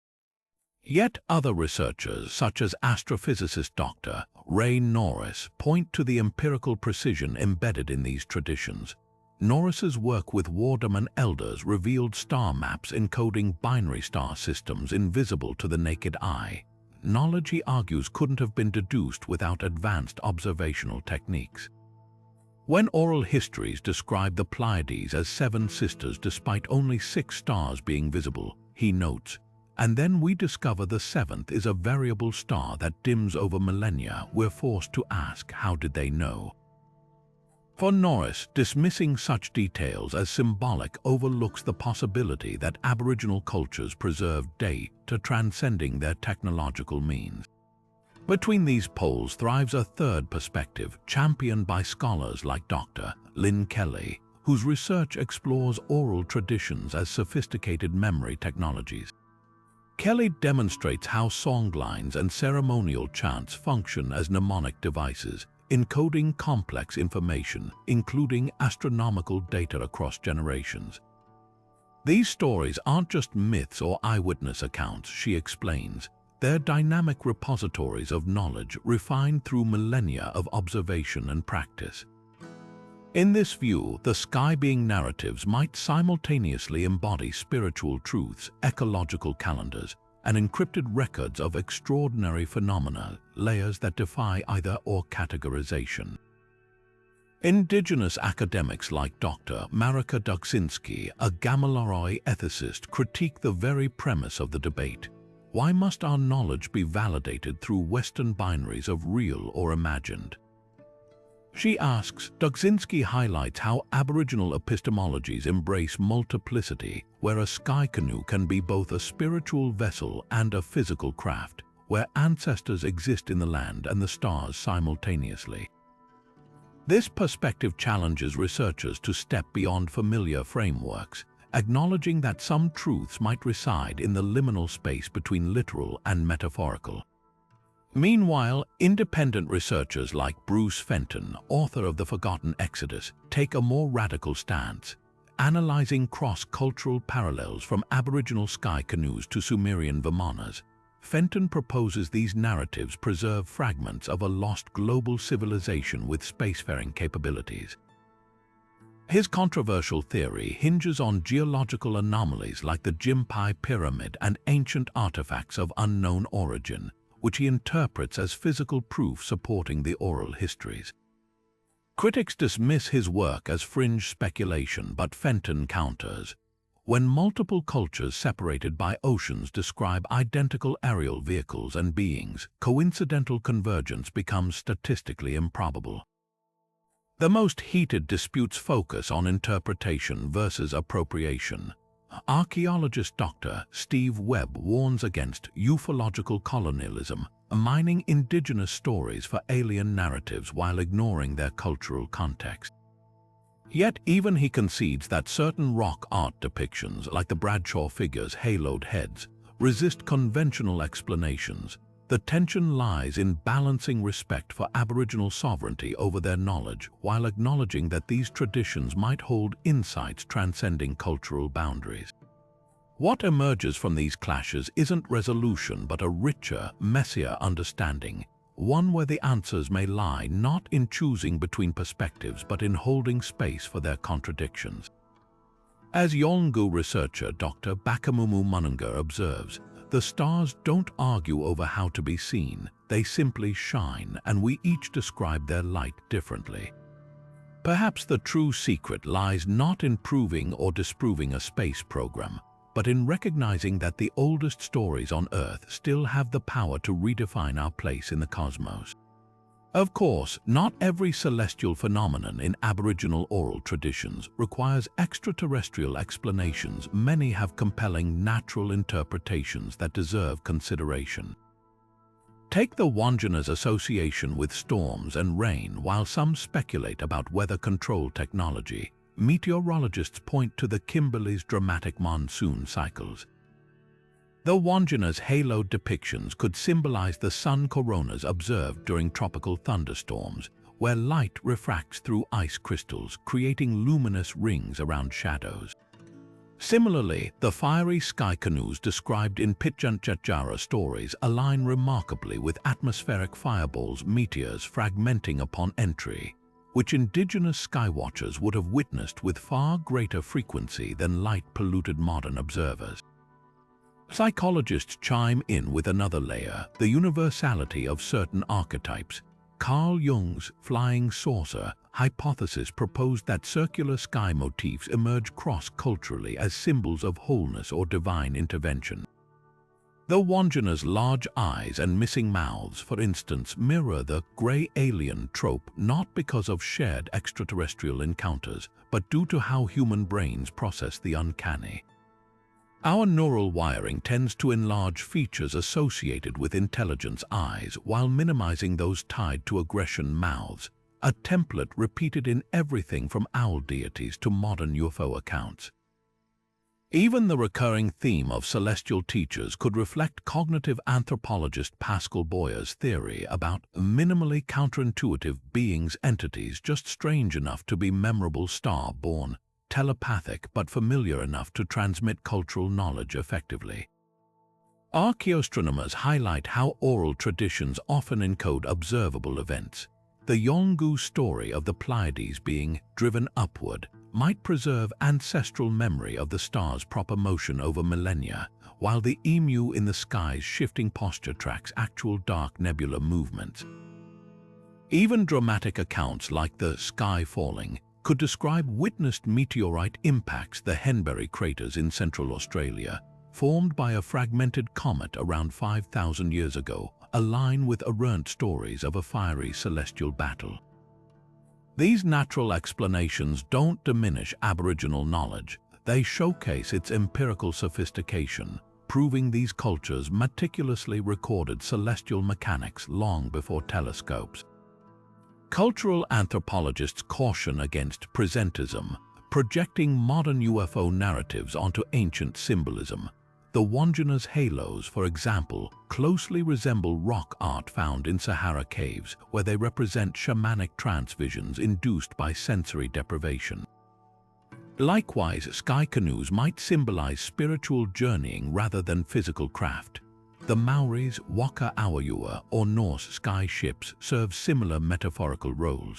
Yet other researchers, such as astrophysicist Dr. Ray Norris, point to the empirical precision embedded in these traditions. Norris's work with Wardaman elders revealed star maps encoding binary star systems invisible to the naked eye. Knowledge, he argues, couldn't have been deduced without advanced observational techniques. When oral histories describe the Pleiades as 7 sisters despite only 6 stars being visible, he notes, and then we discover the 7th is a variable star that dims over millennia, we're forced to ask, how did they know? For Norris, dismissing such details as symbolic overlooks the possibility that Aboriginal cultures preserved data transcending their technological means. Between these poles thrives a third perspective, championed by scholars like Dr. Lynn Kelly, whose research explores oral traditions as sophisticated memory technologies. Kelly demonstrates how songlines and ceremonial chants function as mnemonic devices, encoding complex information, including astronomical data across generations. These stories aren't just myths or eyewitness accounts, she explains. They're dynamic repositories of knowledge refined through millennia of observation and practice. In this view, the sky-being narratives might simultaneously embody spiritual truths, ecological calendars, and encrypted records of extraordinary phenomena, layers that defy either or categorization. Indigenous academics like Dr. Marika Dugzinski, a Gamilarawi ethicist, critique the very premise of the debate. Why must our knowledge be validated through Western binaries of real or imagined? She asks, Dugzinski highlights how Aboriginal epistemologies embrace multiplicity, where a sky canoe can be both a spiritual vessel and a physical craft, where ancestors exist in the land and the stars simultaneously. This perspective challenges researchers to step beyond familiar frameworks, acknowledging that some truths might reside in the liminal space between literal and metaphorical. Meanwhile, independent researchers like Bruce Fenton, author of The Forgotten Exodus, take a more radical stance, analyzing cross-cultural parallels from Aboriginal sky canoes to Sumerian vimanas. Fenton proposes these narratives preserve fragments of a lost global civilization with spacefaring capabilities. His controversial theory hinges on geological anomalies like the Gympie Pyramid and ancient artifacts of unknown origin, which he interprets as physical proof supporting the oral histories. Critics dismiss his work as fringe speculation, but Fenton counters. When multiple cultures separated by oceans describe identical aerial vehicles and beings, coincidental convergence becomes statistically improbable. The most heated disputes focus on interpretation versus appropriation. Archaeologist Dr. Steve Webb warns against ufological colonialism, mining indigenous stories for alien narratives while ignoring their cultural context. Yet even he concedes that certain rock art depictions, like the Bradshaw figure's haloed heads, resist conventional explanations. The tension lies in balancing respect for Aboriginal sovereignty over their knowledge while acknowledging that these traditions might hold insights transcending cultural boundaries. What emerges from these clashes isn't resolution but a richer, messier understanding, one where the answers may lie not in choosing between perspectives but in holding space for their contradictions. As Yolngu researcher Dr. Bakamumu Mununga observes, the stars don't argue over how to be seen, they simply shine, and we each describe their light differently. Perhaps the true secret lies not in proving or disproving a space program, but in recognizing that the oldest stories on Earth still have the power to redefine our place in the cosmos. Of course, not every celestial phenomenon in Aboriginal oral traditions requires extraterrestrial explanations. Many have compelling natural interpretations that deserve consideration. Take the Wandjina's association with storms and rain. While some speculate about weather control technology, meteorologists point to the Kimberley's dramatic monsoon cycles. The Wandjina's halo depictions could symbolize the sun coronas observed during tropical thunderstorms, where light refracts through ice crystals, creating luminous rings around shadows. Similarly, the fiery sky canoes described in Pitjantjatjara stories align remarkably with atmospheric fireballs, meteors fragmenting upon entry, which Indigenous skywatchers would have witnessed with far greater frequency than light-polluted modern observers. Psychologists chime in with another layer: the universality of certain archetypes. Carl Jung's flying saucer hypothesis proposed that circular sky motifs emerge cross-culturally as symbols of wholeness or divine intervention. The Wandjina's large eyes and missing mouths, for instance, mirror the grey alien trope, not because of shared extraterrestrial encounters, but due to how human brains process the uncanny. Our neural wiring tends to enlarge features associated with intelligence eyes while minimizing those tied to aggression mouths, a template repeated in everything from owl deities to modern UFO accounts. Even the recurring theme of celestial teachers could reflect cognitive anthropologist Pascal Boyer's theory about minimally counterintuitive beings, entities just strange enough to be memorable, star-born, telepathic but familiar enough to transmit cultural knowledge effectively. Archaeoastronomers highlight how oral traditions often encode observable events. The Yolngu story of the Pleiades being driven upward might preserve ancestral memory of the star's proper motion over millennia, while the emu in the sky's shifting posture tracks actual dark nebula movements. Even dramatic accounts like the sky falling could describe witnessed meteorite impacts. The Henbury craters in Central Australia, formed by a fragmented comet around 5,000 years ago, align with errant stories of a fiery celestial battle. These natural explanations don't diminish Aboriginal knowledge, they showcase its empirical sophistication, proving these cultures meticulously recorded celestial mechanics long before telescopes. Cultural anthropologists caution against presentism, projecting modern UFO narratives onto ancient symbolism. The Wandjina's halos, for example, closely resemble rock art found in Sahara caves, where they represent shamanic trance visions induced by sensory deprivation. Likewise, sky canoes might symbolize spiritual journeying rather than physical craft. The Maori's waka awayua, or Norse sky ships, serve similar metaphorical roles.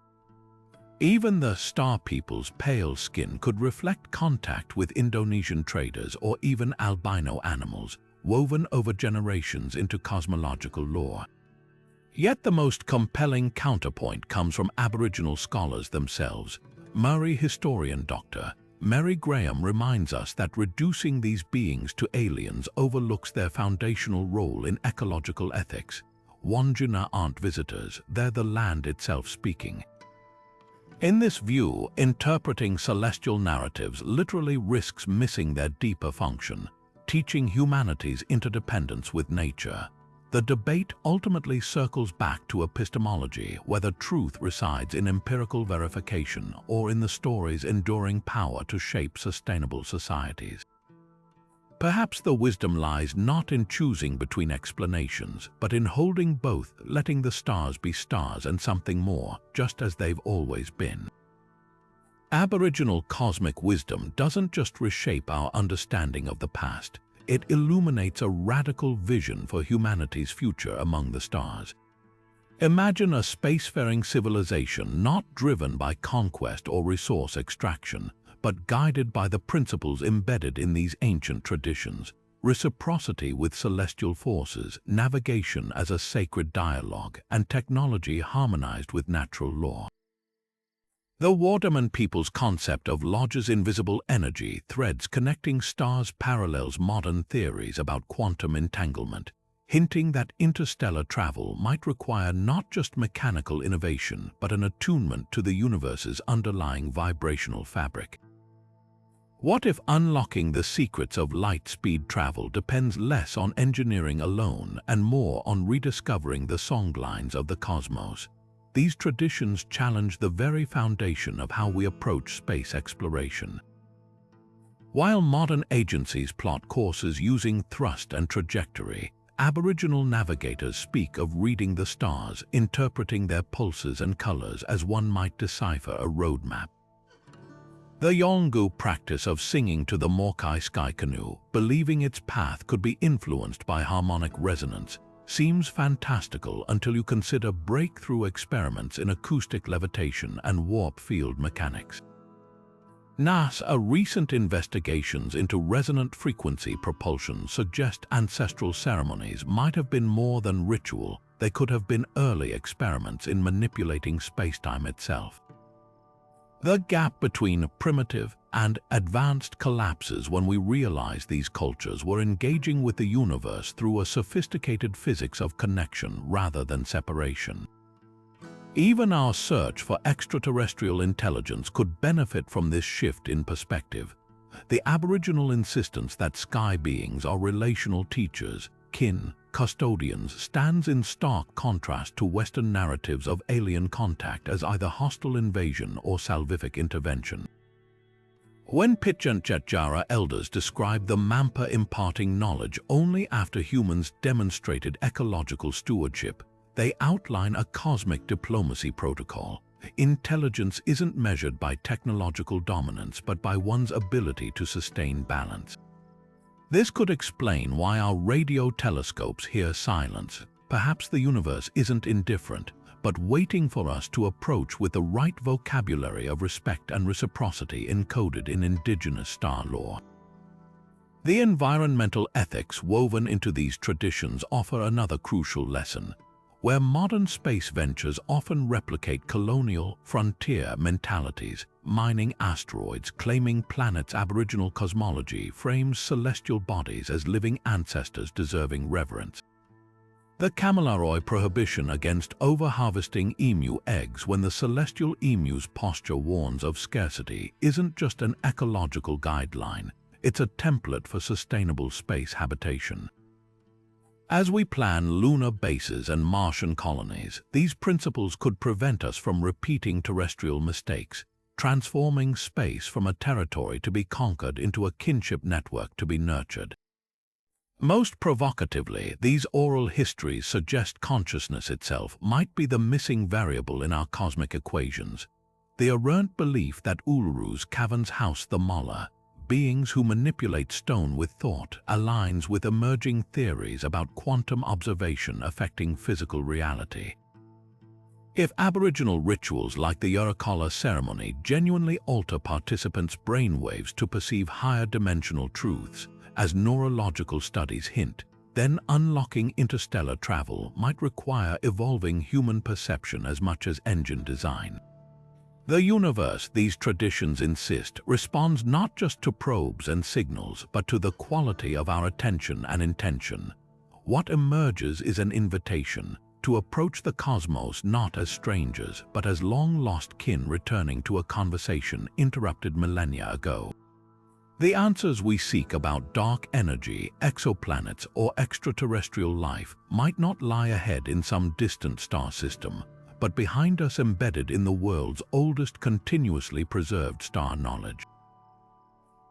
Even the Star People's pale skin could reflect contact with Indonesian traders or even albino animals, woven over generations into cosmological lore. Yet the most compelling counterpoint comes from Aboriginal scholars themselves. Murray historian Dr. Mary Graham reminds us that reducing these beings to aliens overlooks their foundational role in ecological ethics. Wandjina aren't visitors, they're the land itself speaking. In this view, interpreting celestial narratives literally risks missing their deeper function, teaching humanity's interdependence with nature. The debate ultimately circles back to epistemology, whether truth resides in empirical verification or in the story's enduring power to shape sustainable societies. Perhaps the wisdom lies not in choosing between explanations, but in holding both, letting the stars be stars and something more, just as they've always been. Aboriginal cosmic wisdom doesn't just reshape our understanding of the past, it illuminates a radical vision for humanity's future among the stars. Imagine a spacefaring civilization not driven by conquest or resource extraction, but guided by the principles embedded in these ancient traditions: reciprocity with celestial forces, navigation as a sacred dialogue, and technology harmonized with natural law. The Wandjina people's concept of lodge's invisible energy threads connecting stars parallels modern theories about quantum entanglement, hinting that interstellar travel might require not just mechanical innovation but an attunement to the universe's underlying vibrational fabric. What if unlocking the secrets of light-speed travel depends less on engineering alone and more on rediscovering the songlines of the cosmos? These traditions challenge the very foundation of how we approach space exploration. While modern agencies plot courses using thrust and trajectory, Aboriginal navigators speak of reading the stars, interpreting their pulses and colors as one might decipher a roadmap. The Yolngu practice of singing to the Morkai sky canoe, believing its path could be influenced by harmonic resonance, seems fantastical until you consider breakthrough experiments in acoustic levitation and warp field mechanics. NASA recent investigations into resonant frequency propulsion suggest ancestral ceremonies might have been more than ritual. They could have been early experiments in manipulating spacetime itself. The gap between primitive and advanced collapses when we realize these cultures were engaging with the universe through a sophisticated physics of connection rather than separation. Even our search for extraterrestrial intelligence could benefit from this shift in perspective. The Aboriginal insistence that sky beings are relational teachers, kin, custodians stands in stark contrast to Western narratives of alien contact as either hostile invasion or salvific intervention. When Pitjantjatjara elders described the Mampa imparting knowledge only after humans demonstrated ecological stewardship, they outline a cosmic diplomacy protocol. Intelligence isn't measured by technological dominance but by one's ability to sustain balance. This could explain why our radio telescopes hear silence. Perhaps the universe isn't indifferent, but waiting for us to approach with the right vocabulary of respect and reciprocity encoded in Indigenous star lore. The environmental ethics woven into these traditions offer another crucial lesson. Where modern space ventures often replicate colonial, frontier mentalities, mining asteroids, claiming planets, Aboriginal cosmology frames celestial bodies as living ancestors deserving reverence. The Kamilaroi prohibition against over-harvesting emu eggs when the celestial emu's posture warns of scarcity isn't just an ecological guideline, it's a template for sustainable space habitation. As we plan lunar bases and Martian colonies, these principles could prevent us from repeating terrestrial mistakes, transforming space from a territory to be conquered into a kinship network to be nurtured. Most provocatively, these oral histories suggest consciousness itself might be the missing variable in our cosmic equations. The errant belief that Ulru's caverns house the Mola, beings who manipulate stone with thought, aligns with emerging theories about quantum observation affecting physical reality. If Aboriginal rituals like the Yurracolla ceremony genuinely alter participants' brainwaves to perceive higher dimensional truths, as neurological studies hint, then unlocking interstellar travel might require evolving human perception as much as engine design. The universe, these traditions insist, responds not just to probes and signals, but to the quality of our attention and intention. What emerges is an invitation to approach the cosmos not as strangers, but as long-lost kin returning to a conversation interrupted millennia ago. The answers we seek about dark energy, exoplanets, or extraterrestrial life might not lie ahead in some distant star system, but behind us embedded in the world's oldest continuously preserved star knowledge.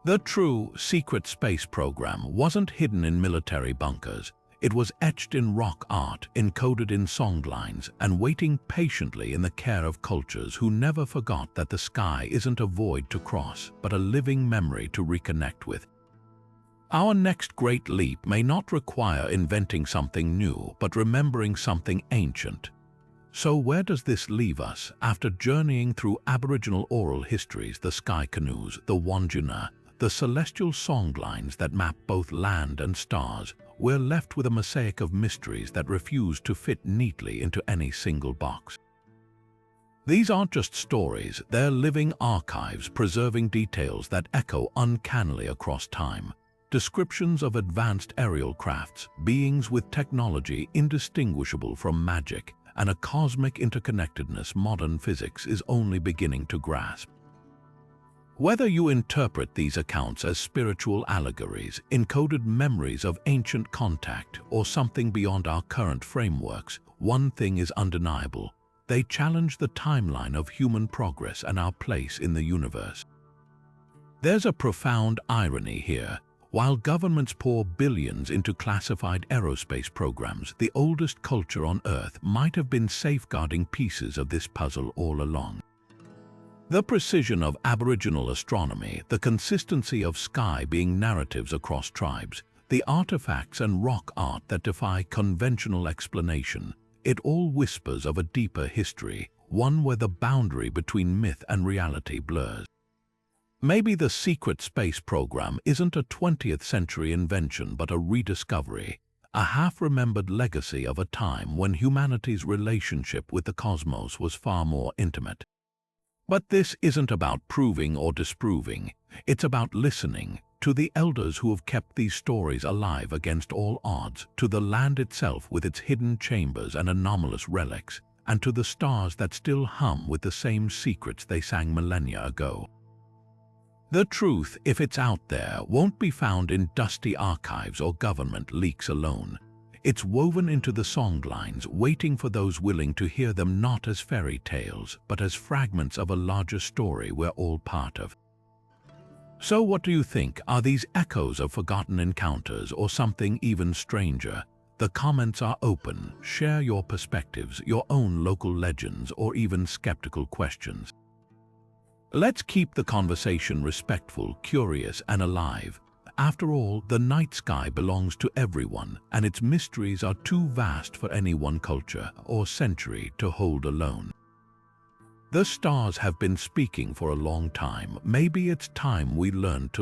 The true secret space program wasn't hidden in military bunkers. It was etched in rock art, encoded in songlines, and waiting patiently in the care of cultures who never forgot that the sky isn't a void to cross, but a living memory to reconnect with. Our next great leap may not require inventing something new, but remembering something ancient. So where does this leave us after journeying through Aboriginal oral histories, the sky canoes, the Wandjina, the celestial songlines that map both land and stars? We're left with a mosaic of mysteries that refuse to fit neatly into any single box. These aren't just stories, they're living archives preserving details that echo uncannily across time. Descriptions of advanced aerial crafts, beings with technology indistinguishable from magic, and a cosmic interconnectedness modern physics is only beginning to grasp. Whether you interpret these accounts as spiritual allegories, encoded memories of ancient contact, or something beyond our current frameworks, one thing is undeniable: they challenge the timeline of human progress and our place in the universe. There's a profound irony here. While governments pour billions into classified aerospace programs, the oldest culture on Earth might have been safeguarding pieces of this puzzle all along. The precision of Aboriginal astronomy, the consistency of sky being narratives across tribes, the artifacts and rock art that defy conventional explanation, it all whispers of a deeper history, one where the boundary between myth and reality blurs. Maybe the secret space program isn't a 20th century invention but a rediscovery, a half-remembered legacy of a time when humanity's relationship with the cosmos was far more intimate. But this isn't about proving or disproving, it's about listening to the elders who have kept these stories alive against all odds, to the land itself with its hidden chambers and anomalous relics, and to the stars that still hum with the same secrets they sang millennia ago. The truth, if it's out there, won't be found in dusty archives or government leaks alone. It's woven into the songlines, waiting for those willing to hear them not as fairy tales, but as fragments of a larger story we're all part of. So what do you think? Are these echoes of forgotten encounters or something even stranger? The comments are open. Share your perspectives, your own local legends, or even skeptical questions. Let's keep the conversation respectful, curious, and alive. After all, the night sky belongs to everyone, and its mysteries are too vast for any one culture or century to hold alone. The stars have been speaking for a long time. Maybe it's time we learn to